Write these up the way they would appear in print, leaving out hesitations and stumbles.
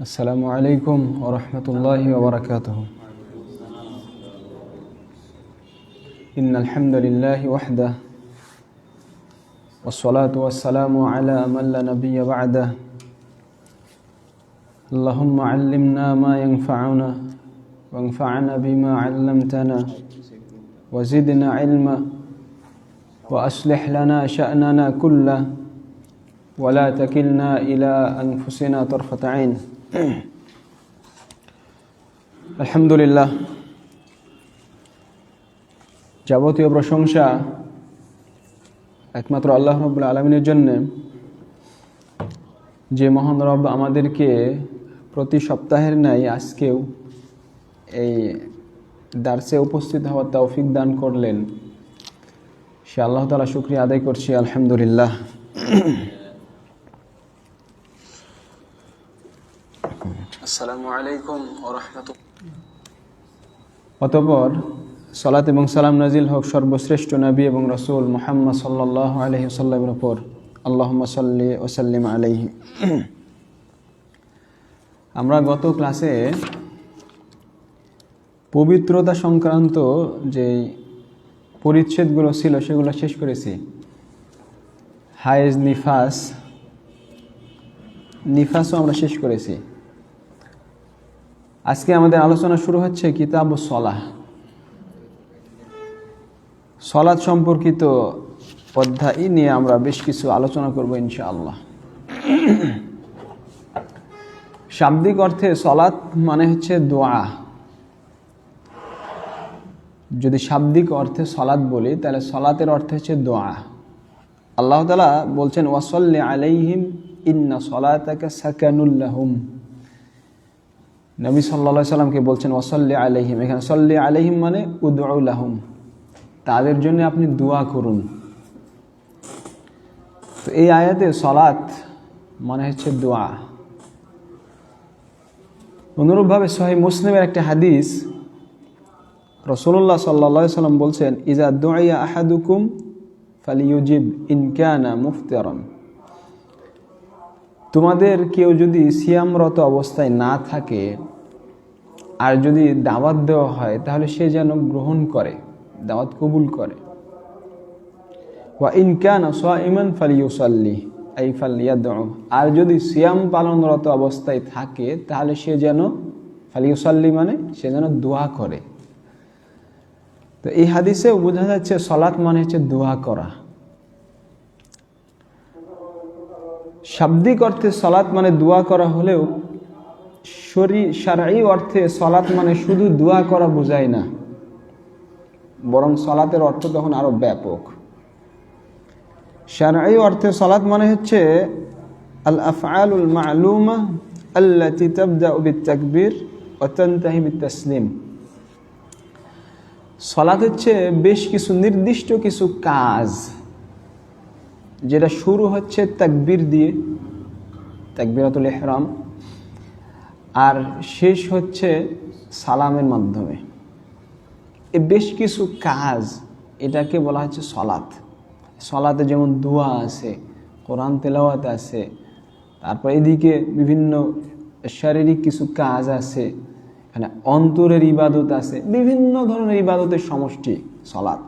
السلام عليكم ورحمة الله وبركاته. إن الحمد لله وحده والصلاة والسلام على من لا نبي بعده. اللهم علمنا ما ينفعنا وانفعنا بما علمتنا وزدنا علما وأصلح لنا شأننا كله ولا تكلنا إلى أنفسنا طرفة عين. আলহামদুলিল্লাহ, যাবতীয় প্রশংসা একমাত্র আল্লাহ রাব্বুল আলামিনের জন্য, যে মহান রব আমাদেরকে প্রতি সপ্তাহের ন্যায় আজকেও এই দার্সে উপস্থিত হওয়ার তৌফিক দান করলেন। সে আল্লাহ তাআলা শুকরিয়া আদায় করছি, আলহামদুলিল্লাহ। আসসালামু আলাইকুম ওয়া রাহমাতুল্লাহ। অতঃপর সালাত এবং সালাম নাজিল হোক সর্বশ্রেষ্ঠ নবী এবং রাসূল মুহাম্মদ সাল্লাল্লাহু আলাইহি ওয়াসাল্লামের উপর। আল্লাহুম্মা সাল্লি ওয়া সাল্লিম আলাইহি। আমরা গত ক্লাসে পবিত্রতা সংক্রান্ত যে পরিচ্ছেদগুলো ছিল সেগুলো শেষ করেছি। হায়েজ, নিফাসও আমরা শেষ করেছি। আজকে আমাদের আলোচনা শুরু হচ্ছে কিতাবুস সালাহ, সালাত সম্পর্কিত অধ্যায় নিয়ে আমরা বেশ কিছু আলোচনা করব ইনশাআল্লাহ। শাব্দিক অর্থে সালাত মানে হচ্ছে দোয়া। যদি শাব্দিক অর্থে সালাত বলি তাহলে সালাতের অর্থ হচ্ছে দোয়া। আল্লাহ তাআলা বলছেন ওয়াসাল্লি আলাইহিম ইন্না সালাতাকা সাকানুল লাহুম। নবী সাল্লাল্লাহু আলাইহি সাল্লামকে বলছেন ওয়াসাল্লি আলাইহিম। এখানে সাল্লি আলাইহিম মানে উদউ লাহুম, তাদের জন্য আপনি দোয়া করুন। তো এই আয়াতে সালাত মানে হচ্ছে দোয়া। অনুরূপভাবে সহিহ মুসলিমের একটা হাদিস, রাসূলুল্লাহ সাল্লাল্লাহু আলাইহি সাল্লাম বলছেন ইজা দুইয়া আহাদুকুম ফালিয়ুজিব ইন কানা মুফতিরান। তোমাদের কেউ যদি সিয়ামরত অবস্থায় না থাকে আর যদি দাওয়াত দেওয়া হয় তাহলে সে যেন গ্রহণ করে, দাওয়াত কবুল করে। ওয়া ইন কানা সাইমান ফালিয়ুসাল্লি আই ফালিয়াদউ। আর যদি সিয়াম পালনরত অবস্থায় থাকে তাহলে সে যেন ফালিয়ুসাল্লি মানে সে যেন দোয়া করে। তো এই হাদিসেও বোঝা যাচ্ছে সালাত মানে হচ্ছে দোয়া করা। শাব্দিক অর্থে সালাত মানে দোয়া করা হলেও শারঈ অর্থে সালাত মানে শুধু দোয়া করা বোঝায় না, বরং সালাতের অর্থ তখন আরো ব্যাপক। শারঈ অর্থে সালাত মানে হচ্ছে আল আফআলুল মা'লুমা আল্লাতী তাবদাউ বিত-তাকবীর ওয়া তানতাহি বিত-তাসলিম। সালাত হচ্ছে বেশ কিছু নির্দিষ্ট কিছু কাজ, যেটা শুরু হচ্ছে তাকবীর দিয়ে, তাকবীরাতুল ইহরাম, আর শেষ হচ্ছে সালামের মাধ্যমে। এই বেশ কিছু কাজ, এটাকে বলা হচ্ছে সালাত। সালাতে যেমন দোয়া আছে, কোরআন তেলাওয়াত আছে, তারপর এদিকে বিভিন্ন শারীরিক কিছু কাজ আছে, এখানে অন্তরের ইবাদত আছে, বিভিন্ন ধরনের ইবাদতের সমষ্টি সালাত।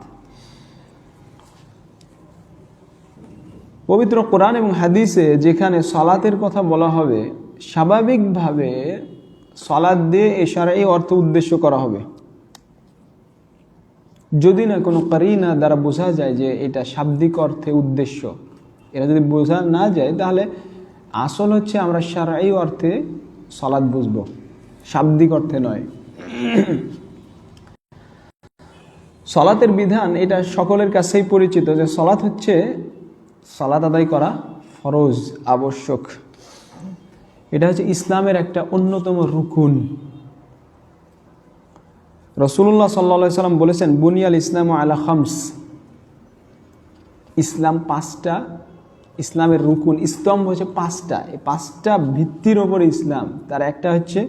পবিত্র কোরআন এবং হাদিসে যেখানে সালাতের কথা বলা হবে, স্বাভাবিকভাবে সালাত দিয়ে এই শারঈ অর্থ উদ্দেশ্য করা হবে, যদি না কোনো কারিনা দ্বারা বোঝা যায় যে এটা শাব্দিক অর্থে উদ্দেশ্য। এটা যদি বোঝা না যায় তাহলে আসল হচ্ছে আমরা শারঈ অর্থে সালাত বুঝবো, শাব্দিক অর্থে নয়। সালাতের বিধান এটা সকলের কাছেই পরিচিত যে সালাত হচ্ছে সালাত আদায় করা ফরজ, আবশ্যক। এটা হচ্ছে ইসলামের একটা অন্যতম রুকুন। রাসূলুল্লাহ সাল্লাল্লাহু আলাইহি সাল্লাম বলেছেন বুনিয়াল ইসলামু আলা খামস। ইসলাম পাঁচটা, ইসলামের রুকুন স্তম্ভ হচ্ছে পাঁচটা। এই পাঁচটা ভিত্তির ওপরে ইসলাম। তার একটা হচ্ছে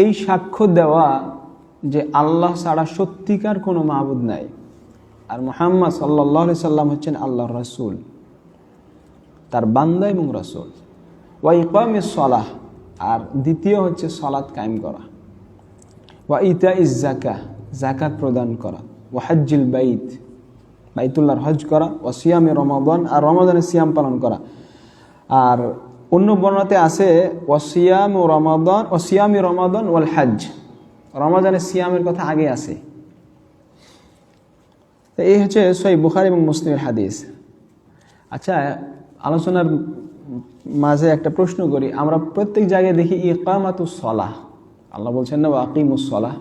এই সাক্ষ্য দেওয়া যে আল্লাহ ছাড়া সত্যিকার কোনো মাবুদ নাই, আর মুহাম্মদ সাল্লাল্লাহু আলাইহি সাল্লাম হচ্ছেন আল্লাহর রাসূল, তার বান্দা এবং রাসূল। ওয়া ইকামিস সালাহ, আর দ্বিতীয় হচ্ছে সালাত কায়েম করা। ওয়া ইতা ইজ জাকাহ, জাকাত প্রদান করা। ওয়া হজ্জিল বাইত, বাইতুল্লাহর হজ করা। ওয়া সিয়ামে রমাদান, আর রমাদানের সিয়াম পালন করা। আর অন্য বর্ণনাতে আছে ওয়া সিয়ামু রমাদান, ওয়া সিয়ামি রমাদান ওয়াল হজ, রমাদানের সিয়ামের কথা আগে আছে। তো এই হচ্ছে সহিহ বুখারী এবং মুসলিমের হাদিস। আচ্ছা, আলোচনার মাঝে একটা প্রশ্ন করি। আমরা প্রত্যেক জায়গায় দেখি ইকামাতুস সালাহ, আল্লাহ বলছেন না ওয়াকিমুস সালাহ।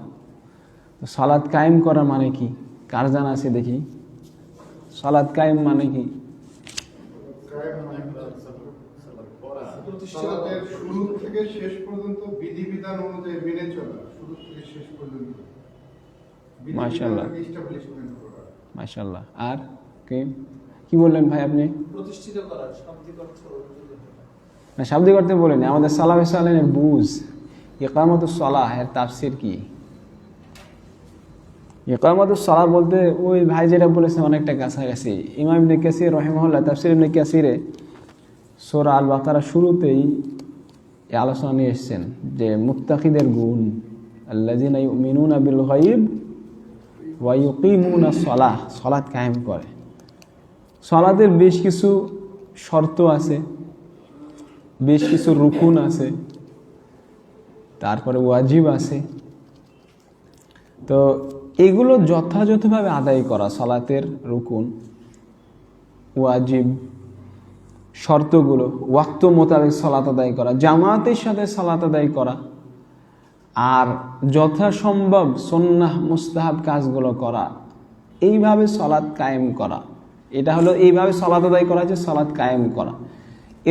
সালাত কায়েম করা মানে কি? কার জানা আছে দেখি? সালাত কায়েম মানে কি? সালাতের শুরু থেকে শেষ পর্যন্ত বিধিবিধান অনুযায়ী মেনে চলা, শুরু থেকে শেষ পর্যন্ত। মাশাআল্লাহ, মাশাআল্লাহ। আর কি বললেন ভাই আপনি? প্রতিষ্ঠিত করা, শাব্দিক অর্থ না, শাব্দিক অর্থে বলেন। আমাদের সালাফে সালেহিনের বুঝ ইকামাতুস সালাহ এর তাফসীর কি? ইকামাতুস সালাহ বলতে ওই ভাই যেটা বলেছে অনেকটা কাছাকাছি। ইমাম ইবনে কাসির রাহিমাহুল্লাহ তাফসীর ইবনে কাসিরে সূরা আল বাকারা শুরুতেই এই আলোচনা নিয়ে এসেছেন যে মুত্তাকিদের গুণ, আল্লাযিনা ইউমিনুনা বিল গায়ব ওয়া ইউকিমুনাস সালাহ, সালাত কায়েম করে। সালাতের বেশ কিছু শর্ত আছে, বেশ কিছু রুকুন আছে, তারপরে ওয়াজিব আছে। তো এগুলো যথাযথভাবে আদায় করা, সালাতের রুকুন, ওয়াজিব, শর্তগুলো ওয়াক্ত মোতাবেক সালাত আদায় করা, জামাতের সাথে সালাত আদায় করা, আর যথাসম্ভব সুন্নাহ মুস্তাহাব কাজগুলো করা, এইভাবে সালাত কায়েম করা। এটা হলো এইভাবে সালাত আদায় করা, যে সালাত কায়েম করা।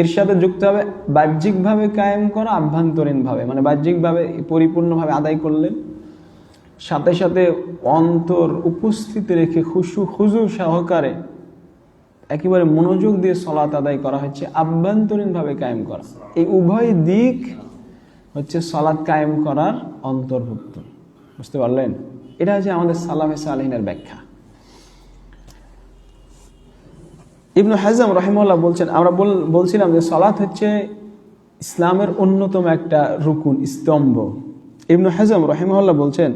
এর সাথে যুক্ত হবে বাহ্যিকভাবে কায়েম করা, আভ্যন্তরীণভাবে, মানে বাহ্যিকভাবে পরিপূর্ণভাবে আদায় করলেন, সাথে সাথে অন্তর উপস্থিত রেখে খুশু সহকারে একেবারে মনোযোগ দিয়ে সালাত আদায় করা হচ্ছে আভ্যন্তরীণভাবে কায়েম করা। এই উভয় দিক হচ্ছে সালাত কায়েম করার অন্তর্ভুক্ত। বুঝতে পারলেন? এটা হচ্ছে আমাদের সালাফে সালেহিনের ব্যাখ্যা। ইবনে হাজম রাহিমাহুল্লাহ বলছেন, আমরা বলছিলাম যে সালাত হচ্ছে ইসলামের অন্যতম একটা রুকুন, স্তম্ভ। ইবনে হাজম রাহিমাহুল্লাহ বলছেন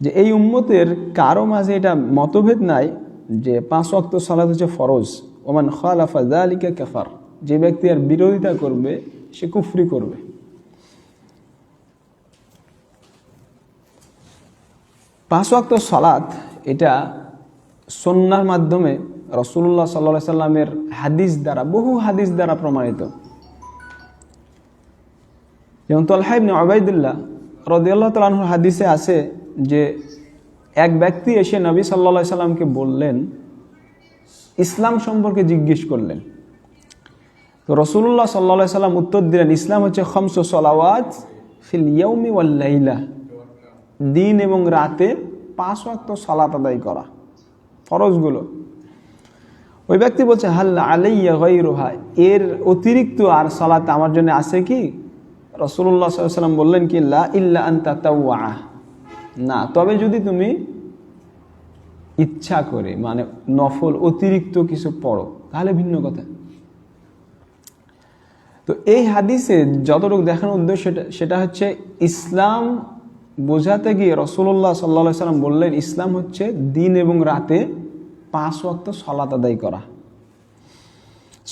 যে এই উম্মতের কারো মাঝে এটা মতভেদ নাই যে 5 ওয়াক্ত সালাত হচ্ছে ফরজ। ওমান খালাফা যালিকা কাফার, যে ব্যক্তি আর বিরোধিতা করবে সে কুফরি করবে। পাঁচ ওয়াক্ত সালাত এটা সুন্নাহর মাধ্যমে রাসূলুল্লাহ সাল্লাল্লাহু আলাইহি সাল্লামের হাদিস দ্বারা, বহু হাদিস দ্বারা প্রমাণিত। যেমন তালহা ইবনে উবাইদুল্লাহ রাদিয়াল্লাহু তাআলা আনহু হাদিসে আছে যে এক ব্যক্তি এসে নবী সাল্লাল্লাহু আলাইহি সাল্লামকে বললেন, ইসলাম সম্পর্কে জিজ্ঞেস করলেন। তো রাসূলুল্লাহ সাল্লাল্লাহু আলাইহি সাল্লাম উত্তর দিলেন, ইসলাম হচ্ছে খামসু সালাওয়াত ফিল ইয়াউমি ওয়াল লাইলা, দিন এবং রাতে 5 ওয়াক্ত সালাত আদায় করা, ফরজগুলো। ওই ব্যক্তি বলছে, হাল আলাইয়া গায়রুহা, এর অতিরিক্ত আর সালাত আমার জন্য আছে কি? রাসূলুল্লাহ সাল্লাল্লাহু আলাইহি সাল্লাম বললেন কি, লা ইল্লা আন তাতাওয়া, না, তবে যদি তুমি ইচ্ছা করে, মানে নফল অতিরিক্ত কিছু পড়ো, তাহলে ভিন্ন কথা। তো এই হাদিসে যতটুকু দেখানোর উদ্দেশ্য সেটা হচ্ছে ইসলাম বোঝাতে গিয়ে রাসূলুল্লাহ সাল্লাল্লাহু আলাইহি সাল্লাম বললেন ইসলাম হচ্ছে দিন এবং রাতে 5 ওয়াক্ত সালাত আদায় করা।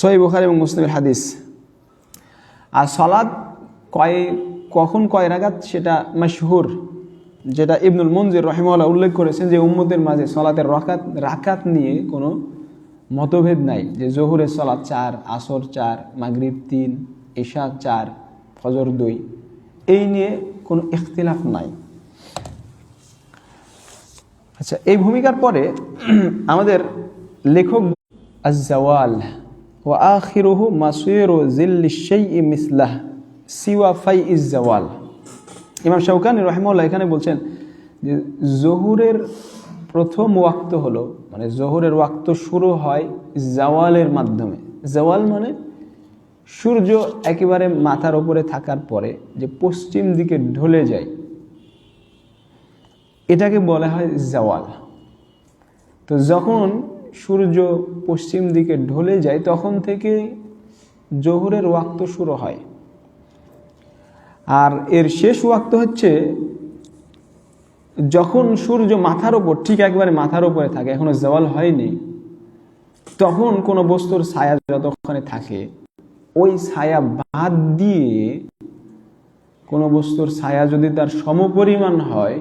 সহিহ বুখারী এবং মুসলিমের হাদিস। আর সালাত কখন কয় রাকাত সেটা মাশহুর, যেটা ইবনুল মুনজির রাহিমাহুল্লাহ উল্লেখ করেছেন যে উম্মতের মাঝে সালাতের রাকাত নিয়ে কোনো মতভেদ নাই, যে জোহরের সালাত 4, আসর 4, মাগরিব 3, ইশা 4, ফজর 2, এই নিয়ে কোনো ইখতিলাফ নাই। আচ্ছা, এই ভূমিকার পরে আমাদের লেখক আজ-জাওয়াল ওয়া আখিরুহু মাসিরু জিল্লি শাইই মিসলাহ সিওয়া ফাইইজ জাওয়াল, ইমাম শাওকানি রাহিমাহুল্লাহ এখানে বলছেন যে জোহরের প্রথম ওয়াক্ত হলো, মানে জোহরের ওয়াক্ত শুরু হয় জাওয়ালের মাধ্যমে। জাওয়াল মানে সূর্য একেবারে মাথার উপরে থাকার পরে যে পশ্চিম দিকে ঢলে যায়, এটাকে বলা হয় জাওয়াল। তো যখন সূর্য পশ্চিম দিকে ঢলে যায় তখন থেকে জোহরের ওয়াক্ত শুরু হয়। আর এর শেষ ওয়াক্ত হচ্ছে যখন সূর্য মাথার উপর, ঠিক একবারে মাথার উপরে থাকে, এখনো জাওয়াল হয়নি, তখন কোনো বস্তুর ছায়া যতক্ষণে থাকে ওই ছায়া বাদ দিয়ে কোনো বস্তুর ছায়া যদি তার সমপরিমাণ হয়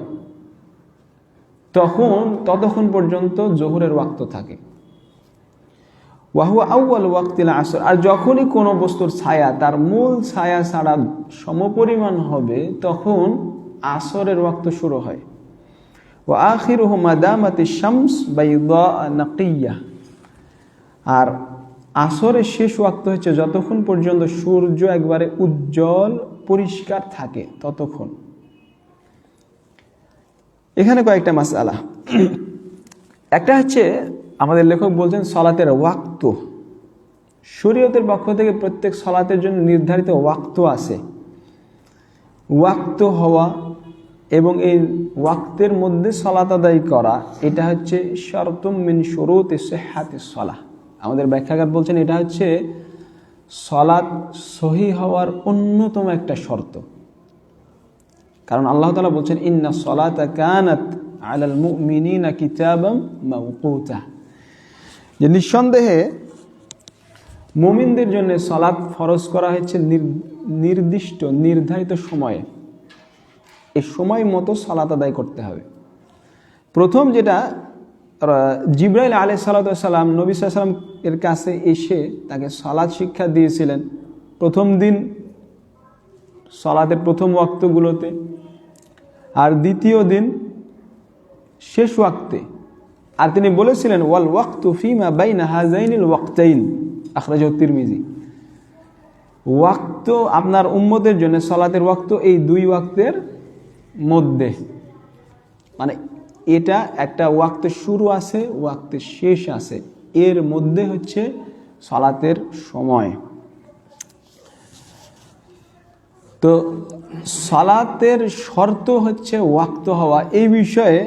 ততক্ষণ পর্যন্ত জোহরের ওয়াক্ত থাকে। ওয়াহুয়া আউয়াল ওয়াক্তিল আসর, আর যখনই কোনো বস্তুর ছায়া তার মূল ছায়া ছাড়া সমপরিমাণ হবে তখন আসরের ওয়াক্ত শুরু হয়। ওয়া আখিরুহু মাদামাতিশ শামস বাইদা নাকিয়া, আর আসরের শেষ ওয়াক্ত হচ্ছে যতক্ষণ পর্যন্ত সূর্য একবারে উজ্জ্বল পরিষ্কার থাকে ততক্ষণ। এখানে কয়েকটা মাসআলা। একটা হচ্ছে আমাদের লেখক বলছেন সলাতের ওয়াক্ত, শরীয়তের পক্ষ থেকে প্রত্যেক সলাতের জন্য নির্ধারিত ওয়াক্ত আছে। ওয়াক্ত হওয়া এবং এই ওয়াক্তের মধ্যে সলাত আদায় করা, এটা হচ্ছে শরতুম মিন শুরুতি সিহহাতিস সালাহ। আমাদের ব্যাখ্যাকার বলছেন এটা হচ্ছে সলাত সহি হওয়ার অন্যতম একটা শর্ত। কারণ আল্লাহ তাআলা বলছেন ইন্না সলাতা কানাত আলাল মুমিনিনা কিতাবাম মাওকুতা, যে নিঃসন্দেহে মুমিনদের জন্য সলাত ফরজ করা হয়েছে নির্দিষ্ট নির্ধারিত সময়ে। এই সময় মতো সলাত আদায় করতে হবে। প্রথম যেটা, জিবরাইল আলাইহিস সালাম নবী সাল্লাল্লাহু আলাইহি ওয়াসাল্লাম এর কাছে এসে তাকে সলাত শিক্ষা দিয়েছিলেন প্রথম দিন সলাতের প্রথম ওয়াক্তগুলোতে, আর দ্বিতীয় দিন শেষ ওয়াক্তে। আর তিনি বলেছিলেন ওয়াল ওয়াক্তু ফিমা বাইনা হাযাইনিল ওয়াক্তাইন, আখরাজাহু তিরমিজি। ওয়াক্ত আপনার উম্মতের জন্য সলাতের ওয়াক্ত এই দুই ওয়াক্তের মধ্যে, মানে এটা একটা ওয়াক্তের শুরু আছে, ওয়াক্তের শেষ আছে, এর মধ্যে হচ্ছে সলাতের সময়। তো সালাতের শর্ত হচ্ছে ওয়াক্ত হওয়া, এই বিষয়ে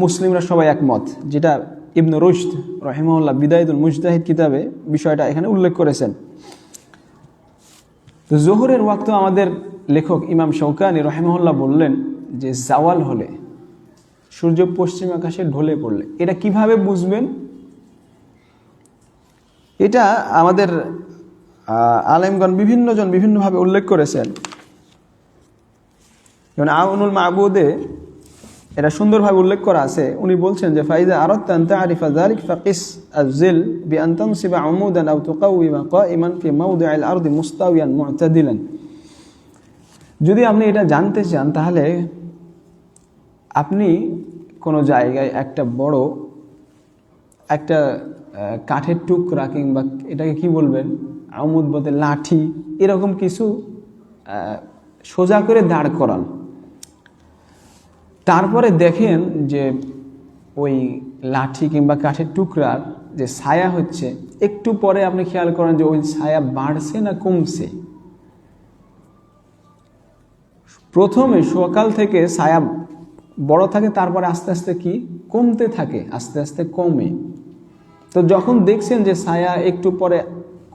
মুসলিমরা সবাই একমত, যেটা ইবনে রুশদ রাহিমাহুল্লাহ বিদায়াতুল মুজতাহিদ কিতাবে বিষয়টা এখানে উল্লেখ করেছেন। তো জোহরের ওয়াক্ত আমাদের লেখক ইমাম শৌকানি রাহিমাহুল্লাহ বললেন যে জাওয়াল হলে, সূর্য পশ্চিম আকাশে ঢলে পড়লে। এটা কিভাবে বুঝবেন? এটা আমাদের আলেমগণ বিভিন্নজন বিভিন্নভাবে উল্লেখ করেছেন। যেমন আউনুল মাবুদে এটা সুন্দরভাবে উল্লেখ করা আছে। উনি বলছেন যে ফাইদা আরাদতা আন তা'রিফা যালিক ফাকিস আয-যিল বিআন তানসিবা আমুদান আও তুকাউইমা কাইমান ফি মাওদি'আল আরদি মুস্তাওয়ান মু'তাদিলান। যদি আপনি এটা জানতে চান তাহলে আপনি কোনো জায়গায় একটা বড় একটা কাঠের টুকরা কিংবা এটাকে কি বলবেন, আমুদ বলতে লাঠি, এরকম কিছু সোজা করে দাঁড় করান। তারপরে দেখেন যে ওই লাঠি কিংবা কাঠের টুকরার যে ছায়া হচ্ছে, একটু পরে আপনি খেয়াল করেন যে ওই ছায়া বাড়ছে না কমছে। প্রথমে সকাল থেকে ছায়া বড় থাকে, তারপরে আস্তে আস্তে কি কমতে থাকে, আস্তে আস্তে কমে। তো যখন দেখছেন যে ছায়া একটু পরে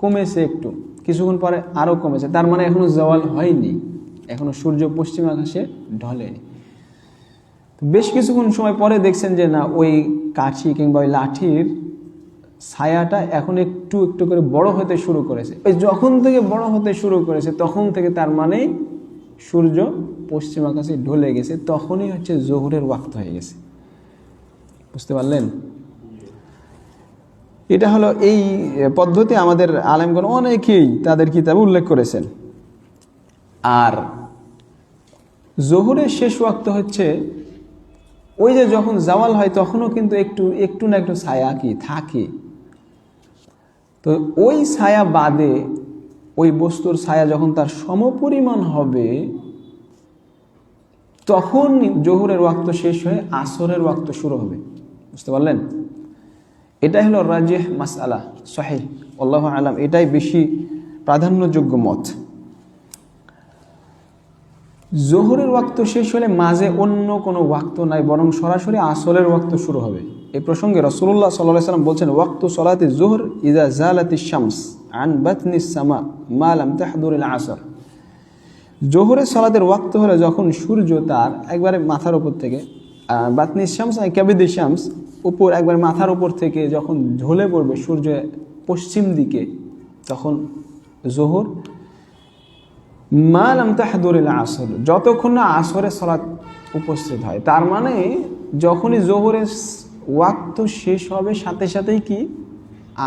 কমেছে, একটু কিছুক্ষণ পরে আরো কমেছে, তার মানে এখনো জাওয়াল হয়নি, এখনো সূর্য পশ্চিম আকাশে ঢলেনি। বেশ কিছুক্ষণ সময় পরে দেখছেন যে না, ওই কাঠি কিংবা ওই লাঠির ছায়াটা এখন একটু একটু করে বড় হতে শুরু করেছে। ওই যখন থেকে বড় হতে শুরু করেছে তখন থেকে তার মানে সূর্য পশ্চিম আকাশে ঢলে গেছে, তখনই হচ্ছে জোহরের ওয়াক্ত হয়ে গেছে। বুঝতে পারলেন? এটা হলো এই পদ্ধতি আমাদের আলেমগণ অনেকেই তাদের কিতাবে উল্লেখ করেছেন। আর জোহরের শেষ ওয়াক্ত হচ্ছে ওই যে যখন জাওয়াল হয় তখনও কিন্তু একটু না একটু ছায়া কি থাকে। তো ওই ছায়া বাদে ওই বস্তুর ছায়া যখন তার সমপরিমাণ হবে তখন জোহরের ওয়াক্ত শেষ হয়ে আসরের ওয়াক্ত শুরু হবে। বুঝতে পারলেন? এটাই হলো রাজিহ মাসআলা, সহিহ, আল্লাহু আলাম, এটাই বেশি প্রাধান্যযোগ্য মত। জোহরের ওয়াক্ত শেষ হলে মাঝে অন্য কোনো ওয়াক্ত নাই, বরং সরাসরি আসরের ওয়াক্ত শুরু হবে। এই প্রসঙ্গে রাসূলুল্লাহ সাল্লাল্লাহু আলাইহি ওয়াসাল্লাম বলছেন ওয়াক্তু সালাতি যুহর ইযা জালাতিশ শামস আন বাতনিস সামা মা লাম তাহদুরিল আসর। জোহরের সালাতের ওয়াক্ত হলে যখন সূর্য তার একবারে মাথার উপর থেকে বাতনি শামস ক্যাবিদি শামস উপর একবার মাথার উপর থেকে যখন ঢলে পড়বে সূর্য পশ্চিম দিকে, তখন জোহর। মা লাম তাহদুরিল আসর, যতক্ষণ না আসরের সালাত উপস্থিত হয়। তার মানে যখনই জোহরের ওয়াক্ত শেষ হবে সাথে সাথেই কি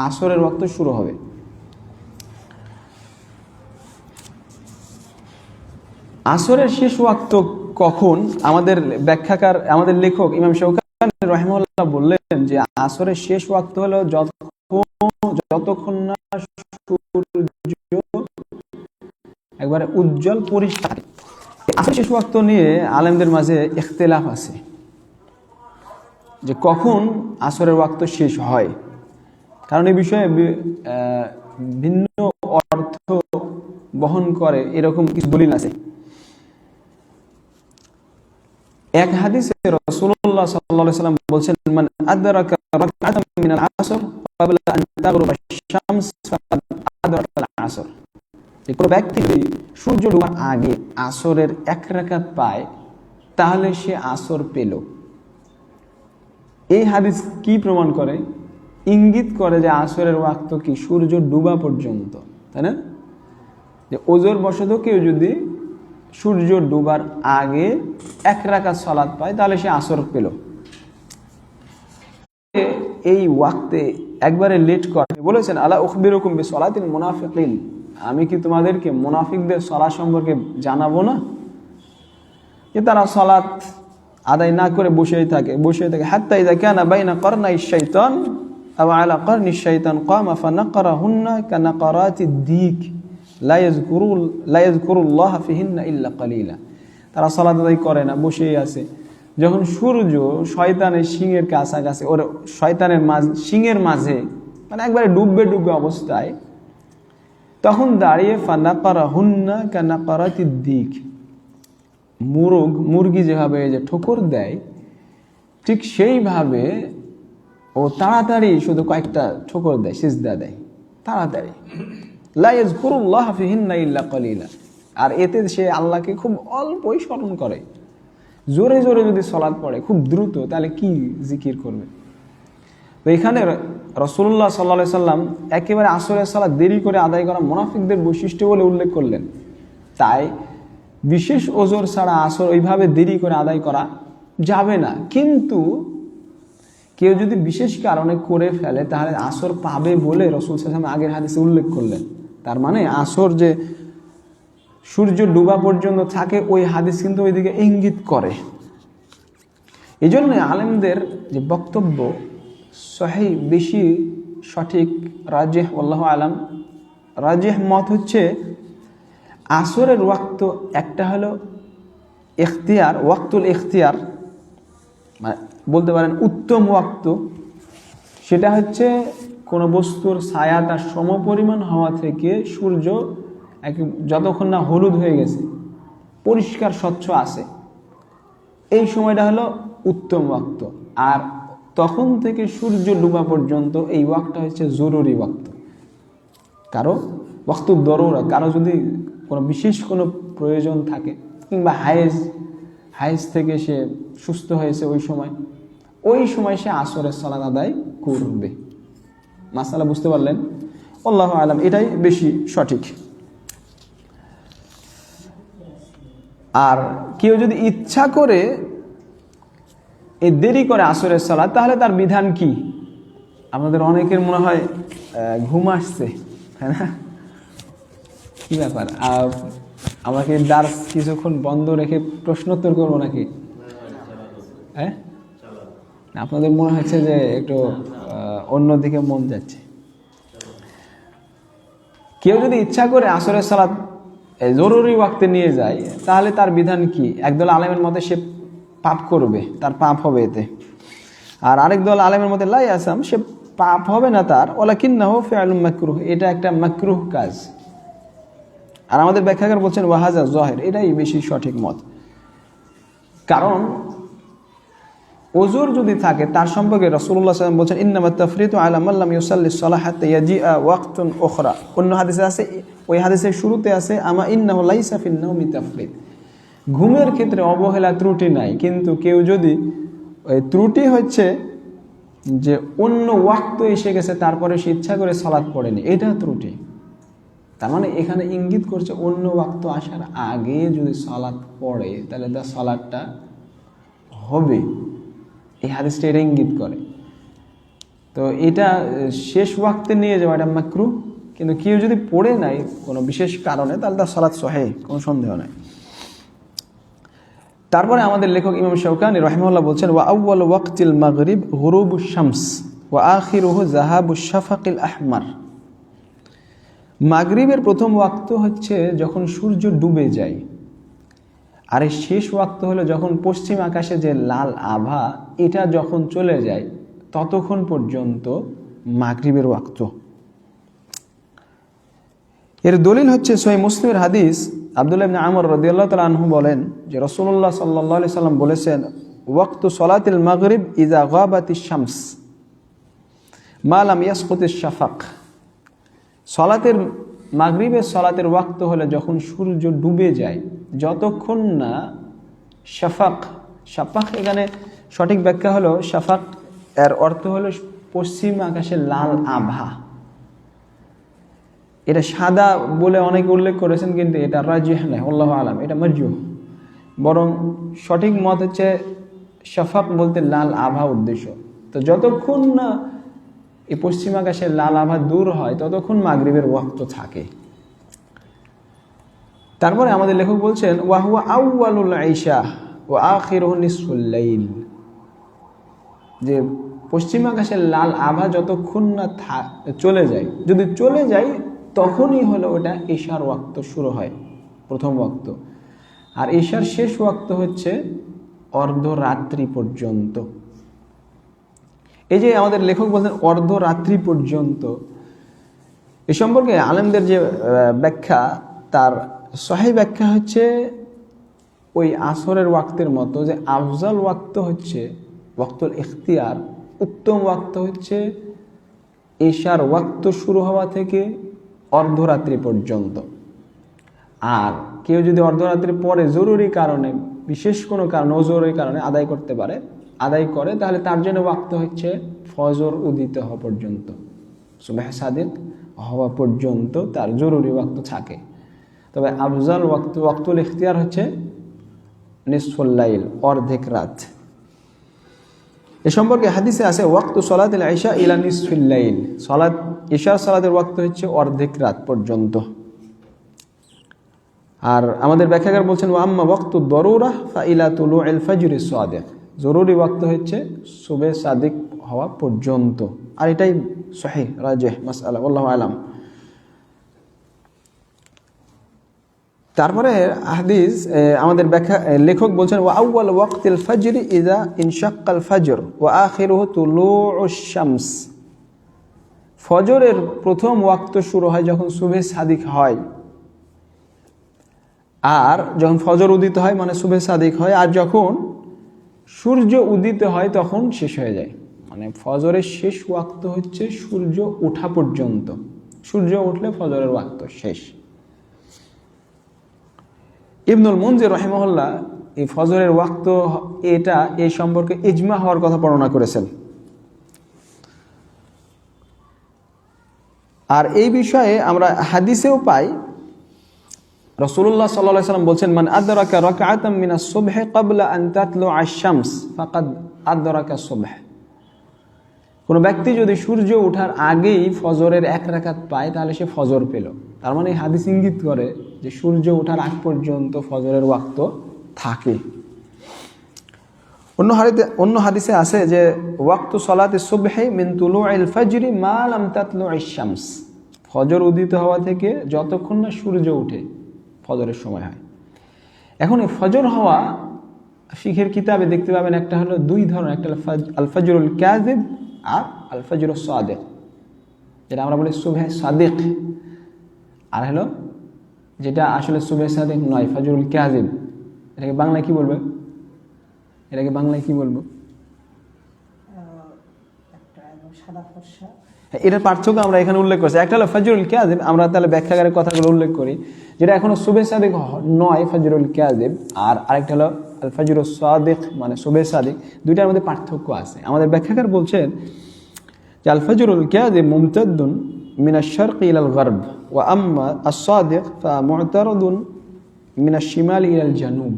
আসরের ওয়াক্ত শুরু হবে। আসরের শেষ ওয়াক্ত কখন? আমাদের ব্যাখ্যাকার, আমাদের লেখক ইমাম শাওকানি রাহিমাহুল্লাহ বললেন যে আসরের শেষ ওয়াক্ত হলো যতক্ষণ না সূর্য একবারে উজ্জ্বল পরিষ্কার। আসরের শেষ ওয়াক্ত নিয়ে আলেমদের মাঝে ইখতিলাফ আছে যে কখন আসরের ওয়াক্ত শেষ হয়, কারণ এই বিষয়ে ভিন্ন অর্থ বহন করে এরকম কিছু দলিল আছে। এক হাদিসে রাসূলুল্লাহ সাল্লাল্লাহু আলাইহি ওয়াসাল্লাম বলেছেন, মান আদরাকা রাকআতাম মিনাল আসর ক্বাবলা আন তাগরুবা আশ-শামস ফাকাদ আদরাকাল আসর। যে কোনো ব্যক্তি যদি সূর্য ডোবার আগে আসরের এক রাকাত পায় তাহলে সে আসর পেল। এই হাদিস কি প্রমাণ করে? ইঙ্গিত করে যে আসরের ওয়াক্ত কি সূর্য ডুবা পর্যন্ত, তাই না? যে ওজোর বশত কেউ যদি সূর্য ডুবার আগে এক রাকাত সালাত পায় তাহলে সে আসর পেল। এই ওয়াক্তে একবারে লেট করে বলেছেন, আলা উখবিরুকুম বিসসালাতিল মুনাফিকিন, আমি কি তোমাদেরকে মুনাফিকদের সালাত সম্পর্কে জানাবো না? যে তারা সালাত আদায় না করে বসেই থাকে হাত্তা ইযা কানা বাইনা করনাই শাইতান আও আলা করনি শাইতান কামা ফানাকরাহুন্না কানাকারাতিদ দিক লা ইয়াযকুরুল্লাহ ফিহিন্না ইল্লা কালিলা। তারা সালাত আদায় করে না, বসেই আছে। যখন সূর্য শয়তানের শিংয়ের কাছাকাছি, ওর শয়তানের শিংয়ের মাঝে মানে একবারে ডুববে অবস্থায়, তখন দাঁড়িয়ে ফানাকরাহুন্না কানাকারাতিদ দিক, মুরগি যেভাবে যে ঠোকর দেয় ঠিক সেইভাবে ও তাড়াতাড়ি শুধু কয়েকটা ঠোকর দেয়, সিজদা দেয় তাড়াতাড়ি। লা ইয়াযকুরুল্লাহ ফিহিন্না ইল্লা কালিলা, আর এতে সে আল্লাহকে খুব অল্পই স্মরণ করে। জোরে জোরে যদি সালাত পড়ে খুব দ্রুত, তাহলে কি জিকির করবে? তো এখানে রাসূলুল্লাহ সাল্লাল্লাহু আলাইহি সাল্লাম একেবারে আসরের সালাত দেরি করে আদায় করা মুনাফিকদের বৈশিষ্ট্য বলে উল্লেখ করলেন। তাই বিশেষ ওজর ছাড়া আসর ওইভাবে দেরি করে আদায় করা যাবে না। কিন্তু কেউ যদি বিশেষ কারণে করে ফেলে তাহলে আসর পাবে বলে রাসূল সাল্লাল্লাহু আলাইহি ওয়াসাল্লাম আগের হাদিসে উল্লেখ করলেন। তার মানে আসর যে সূর্য ডুবা পর্যন্ত থাকে ওই হাদিস কিন্তু ওইদিকে ইঙ্গিত করে। এই জন্য আলেমদের যে বক্তব্য সহিহ, বেশি সঠিক, রাজিহ, আল্লাহু আলাম, রাজিহ মত হচ্ছে আসরের ওয়াক্ত একটা হলো ইখতিয়ার, ওয়াক্তুল ইখতিয়ার, মানে বলতে পারেন উত্তম ওয়াক্ত। সেটা হচ্ছে কোনো বস্তুর ছায়া তার সমপরিমাণ হওয়া থেকে সূর্য যতক্ষণ না হলুদ হয়ে গেছে, পরিষ্কার স্বচ্ছ আছে, এই সময়টা হলো উত্তম ওয়াক্ত। আর তখন থেকে সূর্য ডুবা পর্যন্ত এই ওয়াক্তটা হচ্ছে জরুরি ওয়াক্ত। কারো ওয়াক্ত দরুরা, কারো যদি কোনো বিশেষ কোনো প্রয়োজন থাকে কিংবা হায়েজ থেকে সে সুস্থ হয়েছে ওই সময় সে আসরের সালাত আদায় করবে। মাসালা বুঝতে পারলেন? আল্লাহু আলাম, এটাই বেশি সঠিক। আর কেউ যদি ইচ্ছা করে এই দেরি করে আসরের সালাত, তাহলে তার বিধান কি? আপনাদের অনেকের মনে হয় ঘুম আসছে, তাই না? কি ব্যাপার, আমাকে দার্স কিছুক্ষণ বন্ধ রেখে প্রশ্নোত্তর করবো নাকি? হ্যাঁ, আপনাদের মনে হচ্ছে যে একটু অন্যদিকে মন যাচ্ছে। কেউ যদি ইচ্ছা করে আসরের সালাত জরুরি ওয়াক্তে নিয়ে যায় তাহলে তার বিধান কি? একদল আলেমের মতে সে পাপ করবে, তার পাপ হবে এতে। আর আরেক দল আলেমের মতে লা ইয়াসাম, সে পাপ হবে না তার, ওয়ালাকিন্নাহু ফি'লুম মাকরুহ, এটা একটা মাকরুহ কাজ। আর আমাদের ব্যাখ্যাকার বলছেন ওয়াহাজা জাহির, এটাই বেশি সঠিক মত। কারণ ওজোর যদি থাকে তার সম্পর্কে রাসূলুল্লাহ সাল্লাল্লাহু আলাইহি ওয়াসাল্লাম বলছেন ইন্নামাত তাফরিতু আলা মান লাম ইউসাল্লি সালাহ হাত্তা ইয়াজিআ ওয়াক্তুন উখরা। অন্য হাদিসে আছে, ওই হাদিসের শুরুতে আছে আমা ইন্নাহু লাইসা ফিন নাওমি তাফরিত, ঘুমের ক্ষেত্রে অবহেলা ত্রুটি নাই, কিন্তু কেউ যদি ওই ত্রুটি হচ্ছে যে অন্য ওয়াক্ত এসে গেছে তারপরে সে ইচ্ছা করে সালাত পড়েনি, এটা ত্রুটি। তার মানে এখানে ইঙ্গিত করছে অন্য ওয়াক্ত আসার আগে যদি সালাত পড়ে তাহলে তার সালাতটা হবে, এই হাদিসটা এটা ইঙ্গিত করে। তো এটা শেষ ওয়াক্তে নিয়ে যাওয়া এটা মাকরুহ, কিন্তু কেউ যদি পড়ে নাই কোনো বিশেষ কারণে তাহলে তার সালাত সহিহ, কোনো সন্দেহ নাই। তারপরে আমাদের লেখক ইমাম শাওকানি রাহিমাহুল্লাহ বলছেন ওয়া আউয়ালু ওয়াক্তিল মাগরিব গুরুবুশ শামস ওয়া আখিরুহু যাহাবুশ শাফাকিল আহমার। মাগরিবের প্রথম ওয়াক্ত হচ্ছে যখন সূর্য ডুবে যায়, আর এই শেষ ওয়াক্ত হলো যখন পশ্চিম আকাশে যে লাল আভা এটা যখন চলে যায় ততক্ষণ পর্যন্ত মাগরিবের ওয়াক্ত। এর দলিল হচ্ছে সহিহ মুসলিমের হাদিস, আব্দুল্লাহ ইবনে আমর রাদিয়াল্লাহু তাআলা আনহু বলেন যে রাসূলুল্লাহ সাল্লাল্লাহু আলাইহি সাল্লাম বলেছেন ওয়াক্তু সলাতিল মাগরিব ইযা গাবাতিশ শামস মা লাম ইয়াসকুতিশ শাফাক। মাগরিবের সলাতের ওয়াক্ত হলে যখন সূর্য ডুবে যায়, যতক্ষণ না শাফাক এখানে সঠিক ব্যাখ্যা হলো শাফাক এর অর্থ হলো পশ্চিম আকাশের লাল আভা। এটা সাদা বলে অনেকে উল্লেখ করেছেন, কিন্তু এটা রাজিহ নয়, আল্লাহু আলাম, এটা মারজুহ। বরং সঠিক মত হচ্ছে শাফাক বলতে লাল আভা উদ্দেশ্য। তো যতক্ষণ না এই পশ্চিম আকাশের লাল আভা দূর হয় ততক্ষণ মাগরিবের ওয়াক্ত থাকে। তারপরে আমাদের লেখক বলছেন ওয়া হুয়া আউয়ালুল ইশা ওয়া আখিরুহু নিসফুল লাইল, যে পশ্চিম আকাশের লাল আভা যতক্ষণ না চলে যায়, যদি চলে যায় তখনই হলো ওটা ইশার ওয়াক্ত শুরু হয়, প্রথম ওয়াক্ত। আর ইশার শেষ ওয়াক্ত হচ্ছে অর্ধরাত্রি পর্যন্ত। এই যে আমাদের লেখক বলছেন অর্ধরাত্রি পর্যন্ত, এ সম্পর্কে আলেমদের যে ব্যাখ্যা, তার সহিহ ব্যাখ্যা হচ্ছে ওই আসরের ওয়াক্তের মতো, যে আফজাল ওয়াক্ত হচ্ছে ওয়াক্তুল ইখতিয়ার, উত্তম ওয়াক্ত হচ্ছে ইশার ওয়াক্ত শুরু হওয়া থেকে অর্ধরাত্রি পর্যন্ত। আর কেউ যদি অর্ধরাত্রি পরে জরুরি কারণে, বিশেষ কোনো কারণে, অজরুরি কারণে আদায় করে তাহলে তার জন্য ওয়াক্ত হচ্ছে ফজর উদিত হওয়া পর্যন্ত, সুবহ সাদিক হওয়া পর্যন্ত তার জরুরি ওয়াক্ত থাকে। তবে আফজাল ওয়াক্তুল ইখতিয়ার হচ্ছে নিসফুল লাইল, অর্ধেক রাত। এ সম্পর্কে হাদিসে আছে ওয়াক্তু সলাতিল ইশা ইলা নিসফিল লাইল, ইশার সালাতের ওয়াক্ত হচ্ছে অর্ধেক রাত পর্যন্ত। আর আমাদের ব্যাখ্যাকার বলছেন ওয়া আম্মা ওয়াক্তু দরুরা ফা ইলা তুলুইল ফাজরিস সাদিক, জরুরি ওয়াক্ত হচ্ছে সুবহে সাদিক হওয়া পর্যন্ত। আর এটাই সহিহ রাজিহ মাসআলা, আল্লাহু আলাম। তারপরে হাদিস আমাদের ব্যাখ্যা লেখক বলছেন ওয়া আউয়াল ওয়াক্তিল ফাজরি ইযা ইনশাক্কাল ফাজর ওয়া আখিরুহু তুলুউশ শামস। ফজরের প্রথম ওয়াক্ত শুরু হয় যখন সুবহে সাদিক হয়, আর যখন ফজর উদিত হয় মানে সুবহে সাদিক হয়, আর যখন সূর্য উদিত হয় তখন শেষ হয়ে যায়। মানে ফজরের শেষ ওয়াক্ত হচ্ছে সূর্য ওঠা পর্যন্ত, সূর্য উঠলে ফজরের ওয়াক্ত শেষ। ইবনুল মুনজির রাহিমাহুল্লাহ এই ফজরের ওয়াক্ত এটা এই সম্পর্কে ইজমা হওয়ার কথা বর্ণনা করেছেন। আর এই বিষয়ে আমরা হাদিসেও পাই, রাসূলুল্লাহ সাল্লাল্লাহু আলাইহি ওয়াসাল্লাম বলছেন মান আদরাকা রাকআতাম মিনাস সুবহি ক্বাবলা আন তাতলুআশ শামস ফাকাদ আদরাকা সুবহ। কোনো ব্যক্তি যদি সূর্য ওঠার আগেই ফজরের এক রাকাত পায় তাহলে সে ফজর পেল। তার মানে এই হাদিস ইঙ্গিত করে যে সূর্য ওঠার আগ পর্যন্ত ফজরের ওয়াক্ত থাকে। অন্য হাদিসে আছে যে ওয়াক্তু সলাতি সুবহি মিন তুলুইল ফাজরি মা লাম তাতলুইশ শামস, ফজর উদিত হওয়া থেকে যতক্ষণ না সূর্য ওঠে ফজরের সময় হয়। এখন এই ফজর হওয়া ফিকহের কিতাবে দেখতে পাবেন একটা হলো দুই ধরনের, একটা হলো আল ফজরুল কাযিব আর আল ফজরুস সাদিক, যেটা আমরা বলি সুবহে সাদিক, আর হলো যেটা আসলে সুবহে সাদিক নয়, ফজরুল কাযিব। এটাকে বাংলায় কি বলবো? সাদা ফর্সা। এটার পার্থক্য আমরা এখানে উল্লেখ করছি। একটা হলো ফাজরুল কাযিব, আমরা তাহলে ব্যাখ্যাকারের কথাগুলো উল্লেখ করি, যেটা এখনো সুবে সাদিক নয় ফাজরুল কাযিব, আর আরেকটা হলো আল ফাজরুস সাদিক মানে সুবে সাদিক। দুইটার মধ্যে পার্থক্য আছে। আমাদের ব্যাখ্যাকার বলছেন যে আল ফাজরুল কাযিব মুমতাদ্দুন মিনাশ শারকি ইলাল গারব ওয়া আম্মা আস-সাদিক ফামু'তারাদুন মিনাশ শিমালি ইলাল জানুব।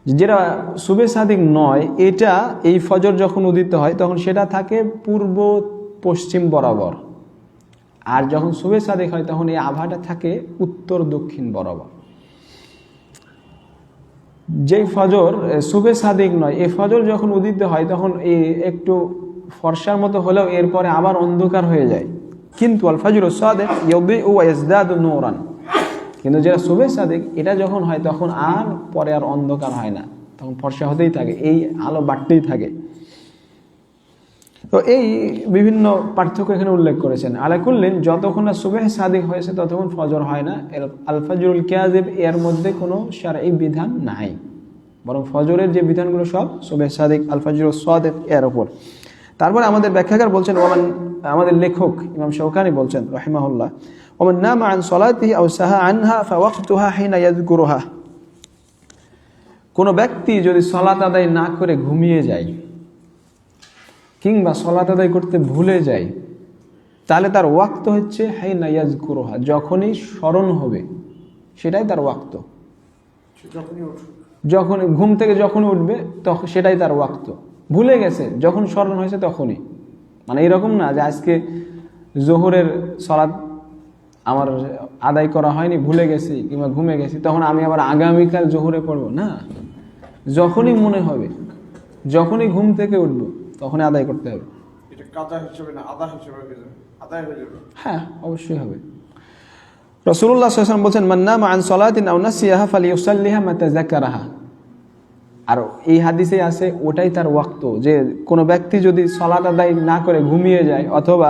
যেটা সুবে সাদিক নয়, এটা এই ফজর যখন উদিত হয় তখন সেটা থাকে পূর্ব পশ্চিম বরাবর, আর যখন সুবে সাদিক হয় তখন এই আভাটা থাকে উত্তর দক্ষিণ বরাবর। যেই ফজর সুবে সাদিক নয়, এই ফজর যখন উদিত হয় তখন এই একটু ফর্সার মতো হলেও এরপরে আবার অন্ধকার হয়ে যায়। কিন্তু আল ফাজরুস সাদিক ইয়াদিউ ওয়া ইয়াজদাদু নূরান, কিন্তু যেটা সুবে সাদিক এটা যখন হয় তখন আর পরে আর অন্ধকার হয় না, তখন ফর্সা হতেই থাকে, এই আলো বাড়তেই থাকে। তো এই বিভিন্ন পার্থক্য এখানে উল্লেখ করেছেন। আলাকুল্লিন যতক্ষণ না সুবে সাদিক হয়েছে ততক্ষণ ফজর হয় না। আল ফাজরুল কাযিব এর মধ্যে কোনো শারঈ বিধান নাই, বরং ফজরের যে বিধানগুলো সব সুবে সাদিক আল ফাজরুস সাদিক এর উপর। তারপরে আমাদের ব্যাখ্যাকার বলছেন, আমাদের লেখক ইমাম শাওকানি বলছেন রাহিমাহুল্লাহ, ওমান নামা আন সালাতিহি আও সাহা আনহা ফাওয়াক্তুহা হিনা ইয়াযকুরুহা। কোনো ব্যক্তি যদি সালাত আদায় না করে ঘুমিয়ে যায় কিংবা সালাত আদায় করতে ভুলে যায়, তাহলে তার ওয়াক্ত হচ্ছে হিনা ইয়াযকুরুহা, যখনই স্মরণ হবে সেটাই তার ওয়াক্ত। যখন ঘুম থেকে যখন উঠবে তখন সেটাই তার ওয়াক্ত। ভুলে গেছে যখন স্মরণ হয়েছে তখনই, মানে এরকম না যে আজকে জোহরের সালাত আমার আদায় করা হয়নি, ভুলে গেছি কিংবা ঘুমে গেছি, তখন আমি আবার আগামীকাল জোহরে পড়বো না। যখনই মনে হবে, যখনই ঘুম থেকে উঠবো তখনই আদায় করতে হবে। এটা কাজা হিসেবে না আদা হিসেবে আদায় হয়ে যাবে। হ্যাঁ, অবশ্যই হবে। রাসূলুল্লাহ সাল্লাল্লাহু আলাইহি ওয়াসাল্লাম বলেছেন, মান নামা আন সালাতিন আও নাসিয়াহা ফালিয়ুসাল্লিহা মাতা যাকারাহা। আর এই হাদিসে আছে ওটাই তার ওয়াক্ত, যে কোনো ব্যক্তি যদি সালাত আদায় না করে ঘুমিয়ে যায় অথবা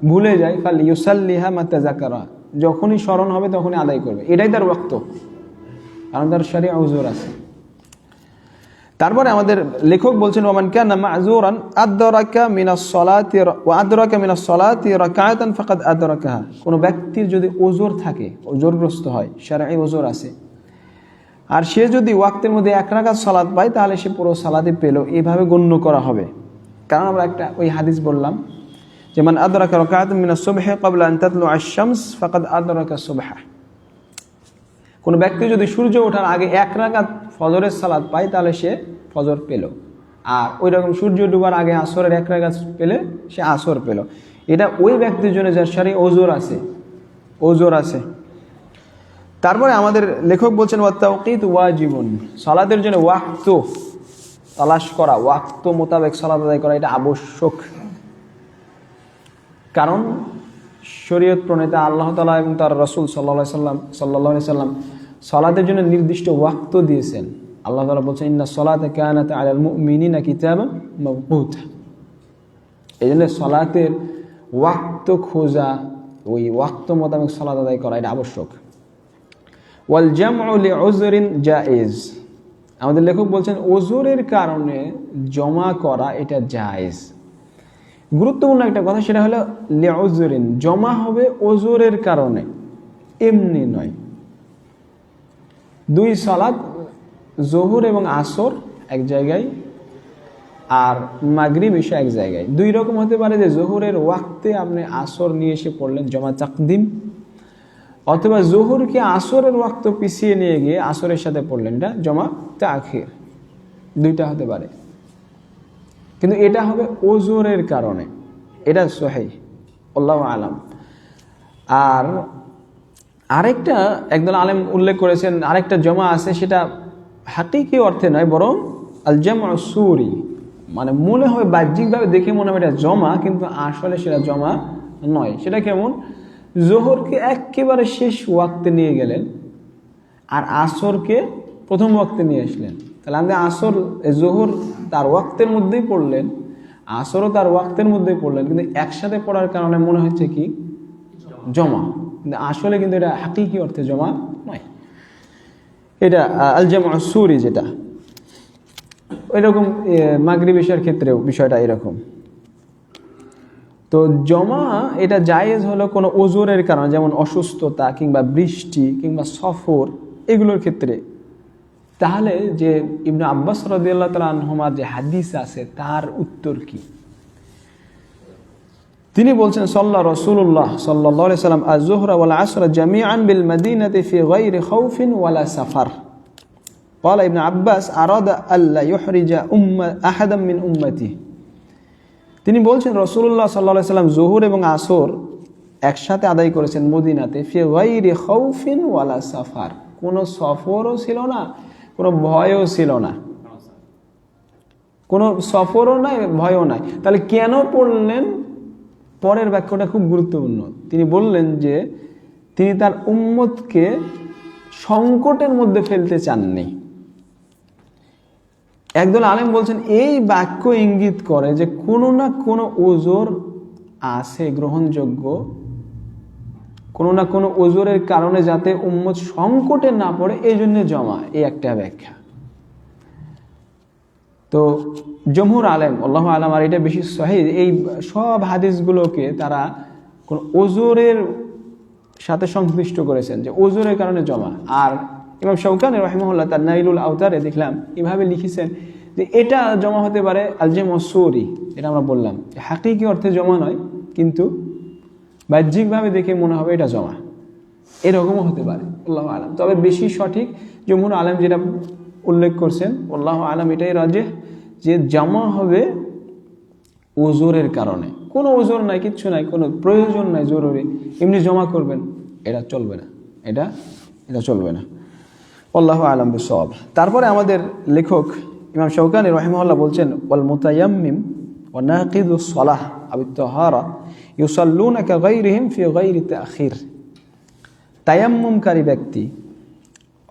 ভুলে যায়, ফালিয়ুসাল্লিহা মাতা যাকারাহা, যখনই স্মরণ হবে তখনই আদায় করবে, এটাই তার ওয়াক্ত, কারণ তার শরীআ উযর আছে। তারপরে আমাদের লেখক বলছেন, ওমান কানা মাযুরান আদরাকা মিনাস সালাতি ওয়া আদরাকা মিনাস সালাতি রাকাআতান ফাকাদ আদরাকাহা। কোনো ব্যক্তির যদি ওযর থাকে, ওযরগ্রস্ত হয়, শরঈ ওযর আছে, আর সে যদি ওয়াক্তের মধ্যে এক রাকাত সালাত পায় তাহলে সে পুরো সালাতই পেল, এইভাবে গণ্য করা হবে। কারণ আমরা একটা ওই হাদিস বললাম যে মান আদরাকা রাকাআতান মিনাস সুবহি ক্বাবলা আন তাতলুআ আশ-শামস ফাকাদ আদরাকা সুবহা। কোনো ব্যক্তি যদি সূর্য ওঠার আগে এক রাকাত ফজরের সালাত পায় তাহলে সে ফজর পেল, আর ওই রকম সূর্য ডুবার আগে আসরের এক রাকাত পেলে সে আসর পেল। এটা ওই ব্যক্তির জন্য যার শরীরে ওযর আছে। তারপরে আমাদের লেখক বলছেন, ওয়া তাওকীত ওয়াজিবুন, সালাতের জন্য ওয়াক্ত তালাশ করা, ওয়াক্ত মোতাবেক সালাত আদায় করা এটা আবশ্যক। কারণ শরীয়ত প্রণেতা আল্লাহ তাআলা এবং তার রাসূল সাল্লাল্লাহু আলাইহি সাল্লাম সালাতের জন্য নির্দিষ্ট ওয়াক্ত দিয়েছেন। আল্লাহ তাআলা বলছেন, ইন্নাস সালাতা কানাত আলাল মুমিনিনা কিতাবান মাওকুতা। এইজন্য সালাতের ওয়াক্ত খোঁজা, ওই ওয়াক্ত মোতাবেক সালাত আদায় করা এটা আবশ্যক। ওয়াল জামউ লিউযরিন জায়েজ, আমাদের লেখক বলছেন ওযরের কারণে জমা করা এটা জায়েজ। গুরুত্বপূর্ণ একটা কথা, সেটা হলো লিউযরিন, জমা হবে ওযরের কারণে, এমনি নয়। দুই সালাত জোহর এবং আসর এক জায়গায় আর মাগরিব এসে এক জায়গায়। দুই রকম হতে পারে, যে জোহরের ওয়াক্তে আপনি আসর নিয়ে এসে পড়লেন জমা তাকদিম, অথবা জোহরকে আসরের ওয়াক্ত পিছিয়ে নিয়ে গিয়ে আসরের সাথে পড়লেন, এটা জমা তাখির। দুইটা হতে পারে, কিন্তু এটা হবে ওযরের কারণে, এটা সহিহ, আল্লাহু আলাম। আর আরেকটা একদল আলেম উল্লেখ করেছেন, আরেকটা জমা আছে, সেটা হাকিকি অর্থে নয়, বরং আল জামউ সুরি, মানে মনে হয় বাহ্যিকভাবে দেখে মনে হবে এটা জমা, কিন্তু আসলে সেটা জমা নয়। সেটা কেমন? জোহরকে একেবারে শেষ ওয়াক্তে নিয়ে গেলেন আর আসরকে প্রথম ওয়াক্তে নিয়ে আসলেন, তাহলে আপনি আসর জোহর তার ওয়াক্তের মধ্যেই পড়লেন, আসরও তার ওয়াক্তের মধ্যেই পড়লেন, কিন্তু একসাথে পড়ার কারণে মনে হচ্ছে কি জমা, কিন্তু আসলে কিন্তু এটা হাকিকি অর্থে জমা নয়। এটা আল জামউ সুরি, যেটা এরকম মাগরিব ইশার ক্ষেত্রেও বিষয়টা এরকম। তো জমা এটা জায়েজ হলো কোনো ওজোরের কারণে, যেমন অসুস্থতা কিংবা বৃষ্টি কিংবা সফর এগুলোর ক্ষেত্রে। তাহলে যে ইবনে আব্বাস রাদিয়াল্লাহু তাআলা আনহুমার যে হাদিস আছে তার উত্তর কি? তিনি বলছেন সাল্লা রাসূলুল্লাহ সাল্লাল্লাহু আলাইহি সাল্লাম আয-যুহরা ওয়াল আসরা জামিআন বিল মাদিনাতি ফি গায়রি খাউফিন ওয়ালা সাফার। قال ابن عباس أراد ألا يحرج أحدا من أمته। তিনি বলছেন রাসূলুল্লাহ সাল্লাল্লাহু আলাইহি সাল্লাম যোহর এবং আসর একসাথে আদায় করেছেন মদিনাতে, ফি গায়রি খাউফিন ওয়ালা সাফার, কোনো সফরও ছিল না, কোনো ভয়ও ছিল না, কোনো সফরও নাই, ভয়ও নাই। তাহলে কেন পড়লেন? পরের বাক্যটা খুব গুরুত্বপূর্ণ। তিনি বললেন যে তিনি তার উম্মতকে সংকটের মধ্যে ফেলতে চাননি। একদল আলেম বলছেন এই বাক্য ইঙ্গিত করে যে কোনো না কোনো ওজোর আছে গ্রহণযোগ্য, কোনো না কোনো ওজোরের কারণে যাতে উম্মত সংকটে না পড়ে, এই জন্য জমা, এই একটা ব্যাখ্যা। তো জমহুর আলেম আল্লাহু আলাম, আর এটা বেশি সহিহ, এই সব হাদিসগুলোকে তারা কোন ওজোরের সাথে সংশ্লিষ্ট করেছেন যে ওজোরের কারণে জমা। আর ইমাম শাওকানি রাহিমাহুল্লাহ তার নাইলুল আওতারে দেখলাম এভাবে লিখেছেন যে এটা জমা হতে পারে আল জামউ সুরি, এটা আমরা বললাম হাকিকি অর্থে জমা নয়, কিন্তু বাহ্যিকভাবে দেখে মনে হবে এটা জমা, এরকমও হতে পারে, আল্লাহু আলাম। তবে বেশি সঠিক জমহুর আলেম যেটা উল্লেখ করছেন আল্লাহু আলাম, এটাই রাজিহ যে জমা হবে ওজোরের কারণে। কোনো ওজোর নাই, কিচ্ছু নাই, কোনো প্রয়োজন নাই জরুরি, এমনি জমা করবেন, এটা চলবে না, এটা চলবে না। আল্লাহু আলাম বিসওয়াব। তারপরে আমাদের লেখক ইমাম শাওকানি রাহিমাহুল্লাহ বলছেন ওয়াল মুতায়াম্মিম ওয়া নাকিদুস সালাহ আবিত তাহারা ইউসাল্লুনা কাগাইরিহিম ফি গায়রি তাখির। তায়াম্মুমকারী ব্যক্তি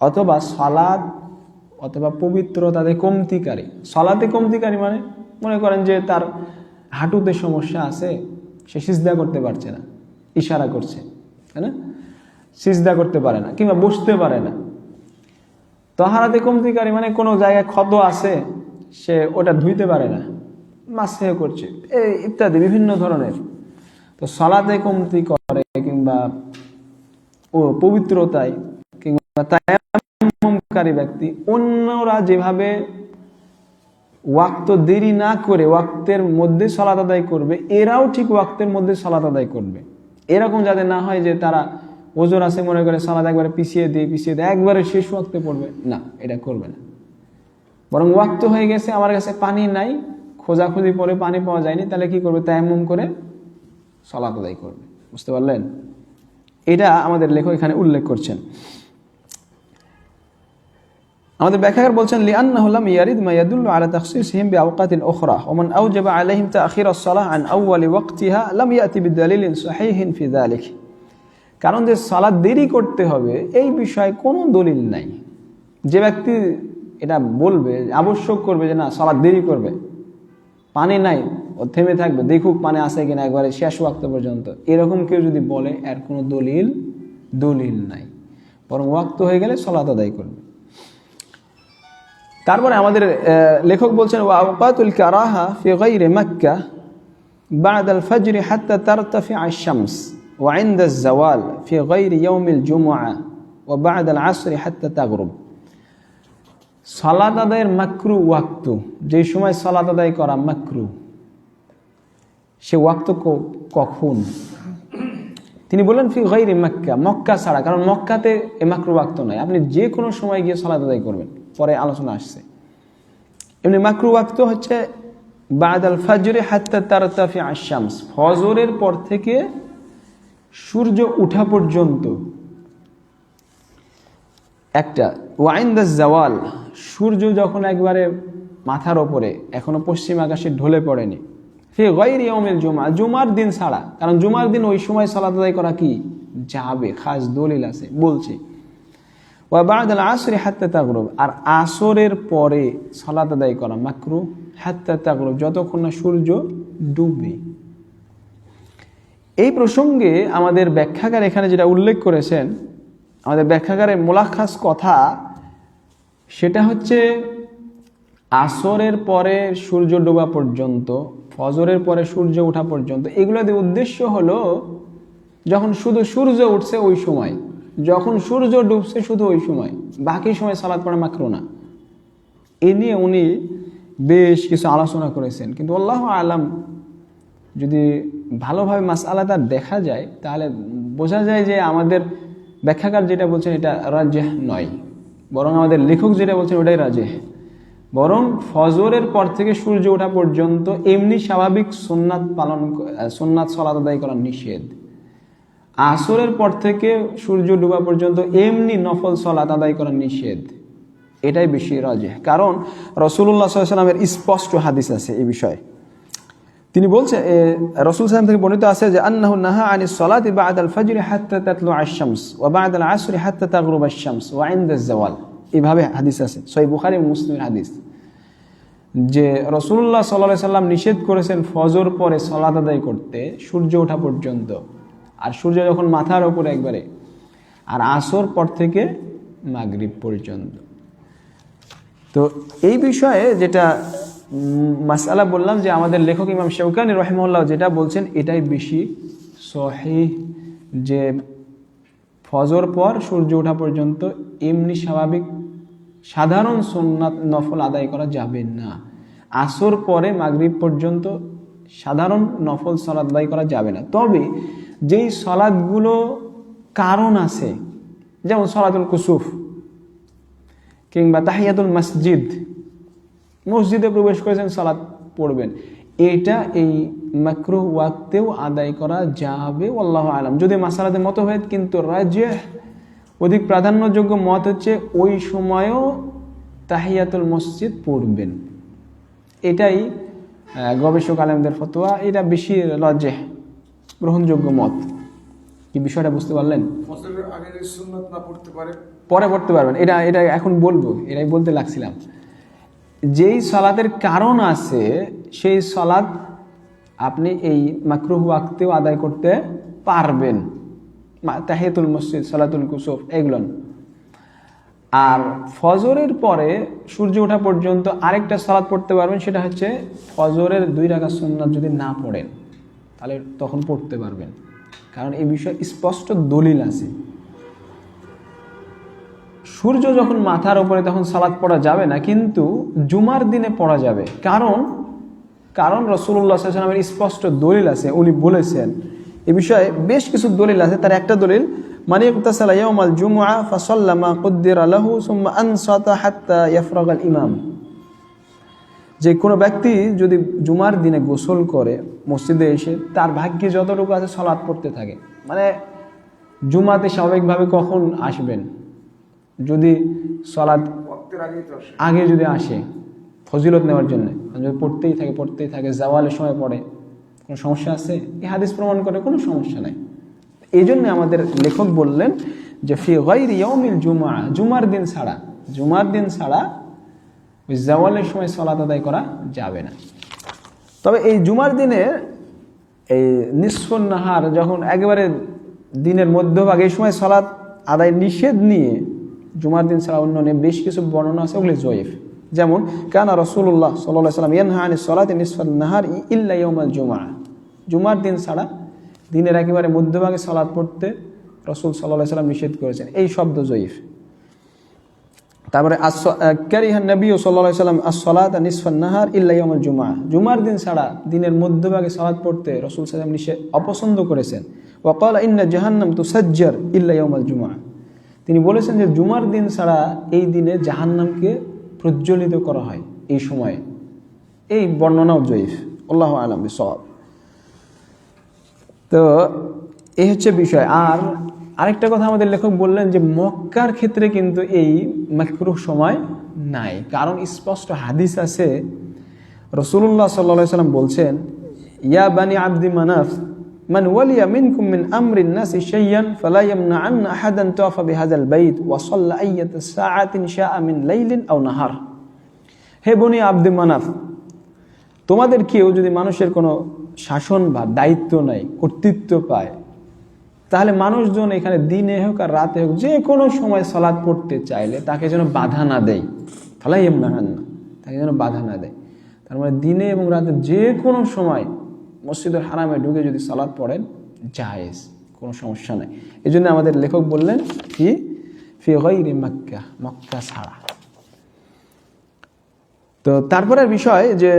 অথবা সালাত অথবা পবিত্রতাতে কমতিকারী, সালাতে কমতিকারী মানে মনে করেন যে তার হাঁটুতে সমস্যা আছে, সে সিজদা করতে পারছে না, ইশারা করছে, তাই না, সিজদা করতে পারে না কিংবা বসতে পারে না। তাহারাতে কমতিকারী মানে কোনো জায়গায় ক্ষত আছে, সে ওটা ধুইতে পারে না, মাসে করছে, এই ইত্যাদি বিভিন্ন ধরনের। তো সালাতে কমতি করে কিংবা ও পবিত্রতায় কিংবা তায়াম্মুমকারী ব্যক্তি, অন্যরা যেভাবে ওয়াক্ত দেরি না করে ওয়াক্তের মধ্যে সালাত আদায় করবে, এরাও ঠিক ওয়াক্তের মধ্যে সালাত আদায় করবে। এরকম যাতে না হয় যে তারা ওজোর আছে মনে করে সালাত একবারে পিছিয়ে দিয়ে একবারে শেষ ওয়াক্তে পড়বে, না, এটা করবে না। বরং ওয়াক্ত হয়ে গেছে, আমার কাছে পানি নাই, খোঁজাখুঁজি পরে পানি পাওয়া যায়নি, তাহলে কি করবে? তায়াম্মুম করে সালাত আদায় করবে। বুঝতে পারলেন? এটা আমাদের লেখক এখানে উল্লেখ করছেন। আমাদের ব্যাখ্যাকার বলছেন লিআন্নাহু লাম ইয়ারিদ মা ইয়াদুল্লু আলা তাখসিসিহিম বিআওকাতিন উখরা ওয়া মান আওজাবা আলাইহিম তাখির আস-সালাহ আন আউয়ালি ওয়াক্তিহা লাম ইয়াতি বিদালিলিন সহিহিন ফি যালিক। কারণ যে সালাত দেরি করতে হবে এই বিষয়ে কোনো দলিল নাই। যে ব্যক্তি এটা বলবে, আবশ্যক করবে যে না সালাত দেরি করবে, পানি নাই, ও থেমে থাকবে, দেখুক পানি আছে কিনা একবারে শেষ ওয়াক্ত পর্যন্ত, এরকম কেউ যদি বলে এর কোনো দলিল নাই, বরং ওয়াক্ত হয়ে গেলে সালাত আদায় করবে। তারপরে আমাদের লেখক বলছেন ওয়া আওকাতুল কারাহা ফি গায়রি মক্কা বা'দা আল ফজর হাত্তা তারতাফি আশ-শামস ওয়া ইনদা আজ-জাওয়াল ফি গায়রি ইয়াউমিল জুমআহ ওয়া বা'দা আল আসর হাত্তা তাগরুব। সালাত আদায়ের মাকরু ওয়াক্ত, যে সময় সালাত আদায় করা মাকরু, সে ওয়াক্ত কখন? তিনি বলেন ফি গায়রি মক্কা, মক্কা ছাড়া, কারণ মক্কাতে এ মাকরু ওয়াক্ত নয়, আপনি যে কোনো সময় গিয়ে সালাত আদায় করবেন, পরে আলোচনা আসছে। এমনি মাকরু ওয়াক্ত হচ্ছে বা'দাল ফজর হাত্তা তারতাফি আশ-শামস, ফজরের পর থেকে সূর্য ওঠা পর্যন্ত একটা, ওয়া ইনদা আজ-জাওয়াল, সূর্য যখন একবারে মাথার ওপরে, এখনো পশ্চিম আকাশে ঢলে পড়েনি, ফি গায়রি ইয়াউমিল জুমআহ, জুমার দিন ছাড়া, কারণ জুমার দিন ওই সময় সালাত আদায় করা কি যাবে, খাস দলিল আছে বলছে। ওয়া বা'দা আল আসর হাত্তা তাগরুব, আর আসরের পরে সালাত আদায় করা মাকরু হাত্তা তাগরুব, যতক্ষণ না সূর্য ডুববে। এই প্রসঙ্গে আমাদের ব্যাখ্যাকার এখানে যেটা উল্লেখ করেছেন, আমাদের ব্যাখ্যাকারের মোলাখাস কথা, সেটা হচ্ছে আসরের পরে সূর্য ডোবা পর্যন্ত ফজরের পরে সূর্য ওঠা পর্যন্ত, এগুলোদের উদ্দেশ্য হলো যখন শুধু সূর্য উঠছে ওই সময়, যখন সূর্য ডুবছে শুধু ওই সময়, বাকি সময় সালাত পড়া মাকরুহ না। এ নিয়ে উনি বেশ কিছু আলোচনা করেছেন, কিন্তু আল্লাহু আলাম যদি ভালোভাবে মাসআলাটা দেখা যায় তাহলে বোঝা যায় যে আমাদের ব্যাখ্যাকার যেটা বলছেন এটা রাজেহ নয়, বরং আমাদের লেখক যেটা বলছেন ওটাই রাজেহ। বরং ফজরের পর থেকে সূর্য ওঠা পর্যন্ত এমনি স্বাভাবিক সুন্নাত সালাত আদায় করা নিষেধ। আসরের পর থেকে সূর্য ডুবা পর্যন্ত এমনি নফল সালাত আদায় করা নিষেধ, এটাই বেশি রাজেহ। কারণ রাসূলুল্লাহ সাল্লাল্লাহু আলাইহি ওয়াসাল্লামের স্পষ্ট হাদিস আছে এই বিষয়ে। তিনি বলছেন, রাসূল সাল্লাল্লাহু আলাইহি ওয়াসাল্লাম থেকে বর্ণিত আছে যে আন্নাহু নাহা আনিস সালাতি বা'দাল ফাজরি হাত্তা তাতলুআ আশ-শামস ওয়া বা'দাল আসরি হাত্তা তাগরুবা আশ-শামস ওয়া ইনদা আয-যাওয়াল। এইভাবে হাদিস আছে, সহিহ বুখারী এবং মুসলিমের হাদিস, যে রাসূলুল্লাহ সাল্লাল্লাহু আলাইহি ওয়াসাল্লাম নিষেধ করেছেন ফজর পরে সালাত আদায় করতে সূর্য ওঠা পর্যন্ত, আর সূর্য যখন মাথার উপরে একবারে, আর আসর পর থেকে মাগরিব পর্যন্ত। তো এই বিষয়ে যেটা মাসআলা বললাম যে আমাদের লেখক ইমাম শাওকানি রাহিমাহুল্লাহ যেটা বলছেন এটাই বেশি সহিহ, যে ফজর পর সূর্য ওঠা পর্যন্ত এমনি স্বাভাবিক সাধারণ সুন্নাত নফল আদায় করা যাবে না। আসর পরে মাগরিব পর্যন্ত সাধারণ নফল সালাত আদায় করা যাবে না। তবে যেই সালাতগুলো কারণ আছে, যেমন সালাতুল কুসুফ কিংবা তাহিয়াতুল মসজিদ, মসজিদে প্রবেশ করেছেন সালাত পড়বেন, এটা এই মাকরুহ ওয়াক্তেও আদায় করা যাবে আল্লাহু আলাম। যদি মাসালাতে মতভেদ, কিন্তু রাজিহ অধিক প্রাধান্যযোগ্য মত হচ্ছে ওই সময়ও তাহিয়াতুল মসজিদ পড়বেন, এটাই গবেষক আলেমদের ফতোয়া, এটা বেশি রাজিহ গ্রহণযোগ্য মত। কি বিষয়টা বুঝতে পারলেন? ফজরের আগে যে সুন্নাত না পড়তে পারে পরে পড়তে পারবেন, এটা এখন বলবো, এটাই বলতে লাগছিলাম। যেই সালাতের কারণ আছে সেই সালাত আপনি এই মাকরুহ ওয়াক্তেও আদায় করতে পারবেন, তাহিয়াতুল মসজিদ, সালাতুল কুসুফ এগুলো। আর ফজরের পরে সূর্য ওঠা পর্যন্ত আরেকটা সালাত পড়তে পারবেন, সেটা হচ্ছে ফজরের 2 রাকাত সুন্নাত যদি না পড়েন তাহলে তখন পড়তে পারবেন, কারণ এই বিষয়ে স্পষ্ট দলিল আছে। সূর্য যখন মাথার উপরে তখন সালাত পড়া যাবে না, কিন্তু জুমার দিনে পড়া যাবে। কারণ রাসূলুল্লাহ সাল্লাল্লাহু আলাইহি ওয়াসাল্লামের স্পষ্ট দলিল আছে, উনি বলেছেন এই বিষয়ে বেশ কিছু দলিল আছে। তার একটা দলিল, মানে ইগতাসালা ইয়াউমাল জুমআ ফাসাল্লা মা কুদ্দিরা লাহু সুম্মা আনসাতা হাত্তা ইয়াফরাগাল ইমাম, যে কোনো ব্যক্তি যদি জুমার দিনে গোসল করে মসজিদে এসে, তার ভাগ্যে যতটুকু আছে সালাত পড়তে থাকে। মানে জুমাতে স্বাভাবিকভাবে কখন আসবেন, যদি সালাত আগে যদি আসে ফজিলত নেওয়ার জন্য, যদি পড়তেই থাকে জাওয়ালের সময় পড়ে, কোনো সমস্যা আছে? এই হাদিস প্রমাণ করে কোনো সমস্যা নাই। এই জন্য আমাদের লেখক বললেন যে ফি গায়রি ইয়াউমিল জুমআ, জুমার দিন ছাড়া ওই জাওয়ালের সময় সালাত আদায় করা যাবে না। তবে এই জুমার দিনে এই নিসফুন নাহার, যখন একেবারে দিনের মধ্যভাগ, এই সময় সালাত আদায় নিষেধ নিয়ে জুমার দিন ছাড়া অন্য বেশ কিছু বর্ণনা আছে, ওগুলি জয়ীফ। যেমন কানা রাসূলুল্লাহ সাল্লাল্লাহু আলাইহি ওয়াসাল্লাম ইয়ানহা আনিস সালাতি নিসফান নাহার ইল্লা ইয়াউমাল জুমআ, জুমার দিন ছাড়া দিনের একেবারে মধ্যভাগে সালাত পড়তে রাসূল সাল্লাল্লাহু আলাইহি ওয়াসাল্লাম নিষেধ করেছেন, এই শব্দ জয়ীফ। তারপরে কারিহান নবী সাল্লাল্লাহু আলাইহি ওয়াসাল্লাম আস-সালাতা নিসফান নাহার ইল্লা ইয়াউমাল জুমআ, জুমার দিন ছাড়া দিনের মধ্যভাগে সালাত পড়তে রাসূল সাল্লাল্লাহু আলাইহি ওয়াসাল্লাম অপছন্দ করেছেন। ওয়া ক্বালা ইন্না জাহান্নাম তুসাজ্জার ইল্লা ইয়াউমাল জুমআ, তিনি বলেছেন যে জুমার দিন ছাড়া এই দিনে জাহান্নামকে প্রজ্বলিত করা হয় এই সময়ে। এই বর্ণনাও জয়ীফ, আল্লাহু আ'লাম বিসওয়াব। তো এই হচ্ছে বিষয়। আর আরেকটা কথা আমাদের লেখক বললেন যে মক্কার ক্ষেত্রে কিন্তু এই মাকরুহ সময় নাই, কারণ স্পষ্ট হাদিস আছে। রাসূলুল্লাহ সাল্লাল্লাহু আলাইহি ওয়াসাল্লাম বলছেন, ইয়া বানি আব্দি মানাফ মান ওয়ালিয়া মিনকুম মিন আমরিন নাসি শাইয়ান ফালা ইয়ামনা'আন্না আহাদান তাওয়াফা বিহাযাল বাইত ওয়া সাল্লা আইয়াতা সাআতিন শাআ মিন লাইলিন আও নাহার। হে বনি আব্দি মানাফ, তোমাদের কেউ যদি মানুষের কোনো শাসন বা দায়িত্ব নাই, কর্তৃত্ব পায়, তাহলে মানুষজন এখানে দিনে হোক আর রাতে হোক যে কোনো সময় সালাত পড়তে চাইলে তাকে যেন বাধা না দেয়, ফালা ইয়ামনা'আন্না, তাকে যেন বাধা না দেয়। তার মানে দিনে এবং রাতে যে কোনো সময় মসজিদুল হারামে ঢুকে যদি সালাত পড়েন জায়েজ, কোনো সমস্যা নেই। এই জন্য আমাদের লেখক বললেন কি ফি গায়রি মক্কা, মক্কা ছাড়া। তো তারপরের বিষয় যে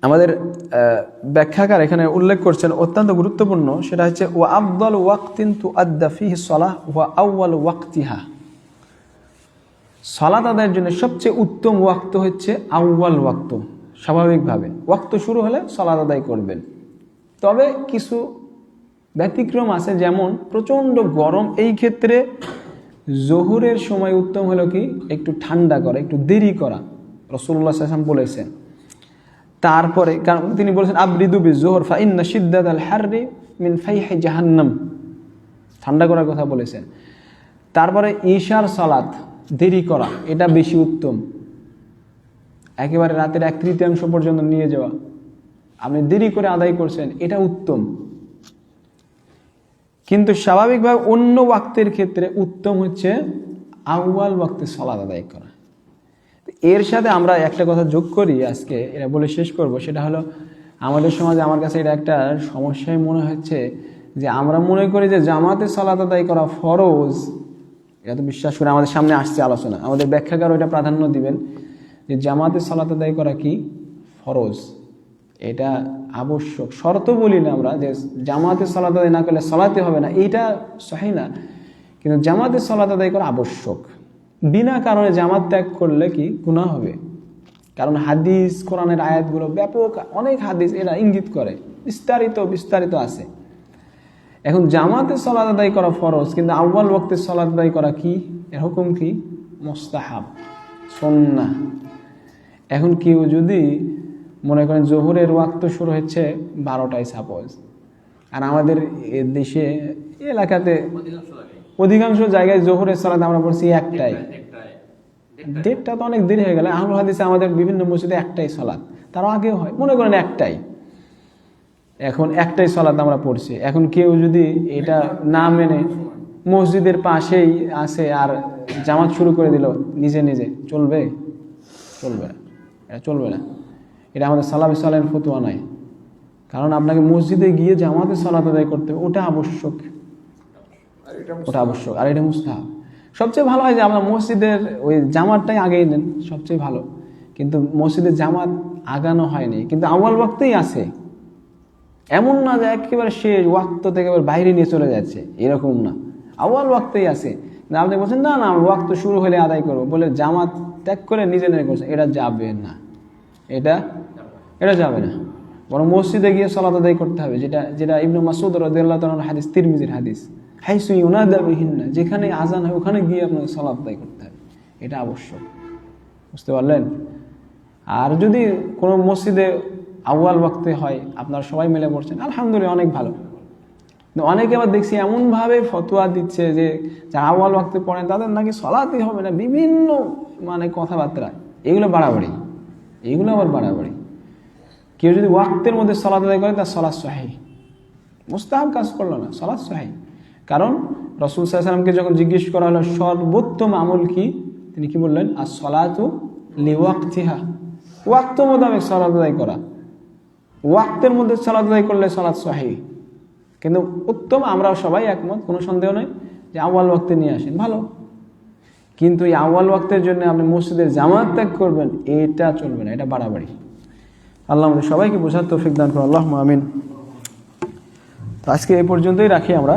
আমাদের ব্যাখ্যাকার এখানে উল্লেখ করছেন অত্যন্ত গুরুত্বপূর্ণ, সেটা হচ্ছে ওয়া আফদাল ওয়াক্তিন তুআদ্দা ফিহি সালাহ ওয়া আউয়াল ওয়াক্তিহা। সালাত আদায়ের জন্য সবচেয়ে উত্তম ওয়াক্ত হচ্ছে আউয়াল ওয়াক্ত। স্বাভাবিকভাবে ওয়াক্ত শুরু হলে সালাত আদায় করবেন। তবে কিছু ব্যতিক্রম আছে, যেমন প্রচণ্ড গরম, এই ক্ষেত্রে জোহরের সময় উত্তম হলো কি একটু ঠান্ডা করা, একটু দেরি করা, রাসূলুল্লাহ সাল্লাল্লাহু আলাইহি ওয়াসাল্লাম বলেছেন। তারপরে কারণ তিনি বলেছেন আবরিদু বিজ-যুহর ফা ইন্না শিদ্দাতাল হাররি মিন ফাইহি জাহান্নাম, ঠান্ডা করার কথা বলেছেন। তারপরে ঈশার সালাত দেরি করা, এটা বেশি উত্তম। একেবারে রাতের 1/3 পর্যন্ত নিয়ে যাওয়া, আপনি দেরি করে আদায় করছেন, এটা উত্তম। কিন্তু স্বাভাবিকভাবে অন্য ওয়াক্তের ক্ষেত্রে উত্তম হচ্ছে আউয়াল ওয়াক্তে সালাত আদায় করা। এর সাথে আমরা একটা কথা যোগ করি আজকে, এটা বলে শেষ করব, সেটা হলো আমাদের সমাজে আমার কাছে এটা একটা সমস্যায় মনে হচ্ছে যে আমরা মনে করি যে জামাতে সালাত আদায় করা ফরজ। এটা তো বিশ্বাস করে আমাদের সামনে আসছে আলোচনা, আমাদের ব্যাখ্যাকার ওইটা প্রাধান্য দিবেন যে জামাতে সালাত আদায় করা কি ফরজ, এটা আবশ্যক। শর্ত বলি না আমরা যে জামাতে সালাত আদায় না করলে সালাতে হবে না, এইটা সহি না, কিন্তু জামাতে সালাত আদায় করা আবশ্যক। বিনা কারণে জামাত ত্যাগ করলে কি গুনাহ হবে, কারণ হাদিস কোরআনের আয়াতগুলো ব্যাপক, অনেক হাদিস এরা ইঙ্গিত করে, বিস্তারিত আছে। এখন জামাতে সালাত আদায় করা ফরজ, কিন্তু আউয়াল ওয়াক্তে সালাত আদায় করা কি, এর হুকুম কি মুস্তাহাব, সুন্নাহ। এখন কেউ যদি মনে করেন জোহরের ওয়াক্ত শুরু হচ্ছে 12টায় সাপোজ, আর আমাদের দেশে এলাকাতে অধিকাংশ জায়গায় জোহরের সালাত আমরা পড়ছি 1টায়, 1:30 তো অনেক দেরি হয়ে গেল। আহলুল হাদিসে আমাদের বিভিন্ন মসজিদে 1টাই সালাত, তার আগেও হয়, মনে করেন 1টাই। এখন 1টাই সালাত আমরা পড়ছি। এখন কেউ যদি এটা না মেনে মসজিদের পাশেই আছে আর জামাত শুরু করে দিল নিজে নিজে, চলবে? চলবে না, এটা চলবে না। এটা আমাদের সালাফে সালেহীন ফতোয়া নাই, কারণ আপনাকে মসজিদে গিয়ে জামাতে সালাত আদায় করতে হবে, ওটা আবশ্যক, ওটা আবশ্যক, আর এটা মুস্তাহাব। সবচেয়ে ভালো হয় যে আমরা মসজিদের ওই জামাতটাই আগেই নেন, সবচেয়ে ভালো। কিন্তু মসজিদের জামাত আগানো হয়নি, কিন্তু আউয়াল ওয়াক্তেই আছে, এমন না যে একেবারে শেষ ওয়াক্ত থেকে এবার বাইরে নিয়ে চলে যাচ্ছে, এরকম না, আউয়াল ওয়াক্তেই আছে। আপনি বলছেন না না ওয়াক্ত শুরু হলে আদায় করবো বলে জামাত ত্যাগ করে নিজে নিজে করছে, এটা যাবে না, এটা যাবে না। বরং মসজিদে গিয়ে সালাত আদায় করতে হবে, যেটা ইবনে মাসউদ রাদিয়াল্লাহু তাআলার হাদিস, তিরমিজির হাদিস, হাইসু ইউনাদা বিহিন্না, যেখানে আজান হয় ওখানে গিয়ে আপনাকে সালাত আদায় করতে হবে, এটা আবশ্যক। বুঝতে পারলেন? আর যদি কোনো মসজিদে আউয়াল ওয়াক্তে হয়, আপনারা সবাই মিলে পড়ছেন, আলহামদুলিল্লাহ, অনেক ভালো। কিন্তু অনেকে আবার দেখছি এমনভাবে ফতোয়া দিচ্ছে যে যারা আউয়াল ওয়াক্তে পড়েন তাদের নাকি সালাতই হবে না, বিভিন্ন মানে কথাবার্তা, এগুলো বাড়াবাড়ি, এগুলো আবার বাড়াবাড়ি। কেউ যদি ওয়াক্তের মধ্যে সালাত আদায় করে তার সালাত সহিহ, মুস্তাহাব কাজ করলো না, সালাত সহিহ। কারণ রাসূল সাল্লাল্লাহু আলাইহি ওয়াসাল্লামকে যখন জিজ্ঞেস করা হলো সর্বোত্তম আমল কি, তিনি কি বললেন? আস-সালাতু লিওয়াক্তিহা, ওয়াক্ত মোতাবেক সালাত আদায় করা, ওয়াক্তের মধ্যে সালাত আদায় করলে সালাত সহিহ। কিন্তু উত্তম, আমরাও সবাই একমত, কোনো সন্দেহ নেই যে আউয়াল ওয়াক্তে নিয়ে আসেন, ভালো। কিন্তু এই আউয়াল ওয়াক্তের জন্য আপনি মসজিদের জামাত ত্যাগ করবেন, এটা চলবে না, এটা বাড়াবাড়ি। আল্লাহ আমাদের সবাইকে বোঝার তৌফিক দান করুন, আল্লাহুম্মা আমিন। তো আজকে এই পর্যন্তই রাখি আমরা।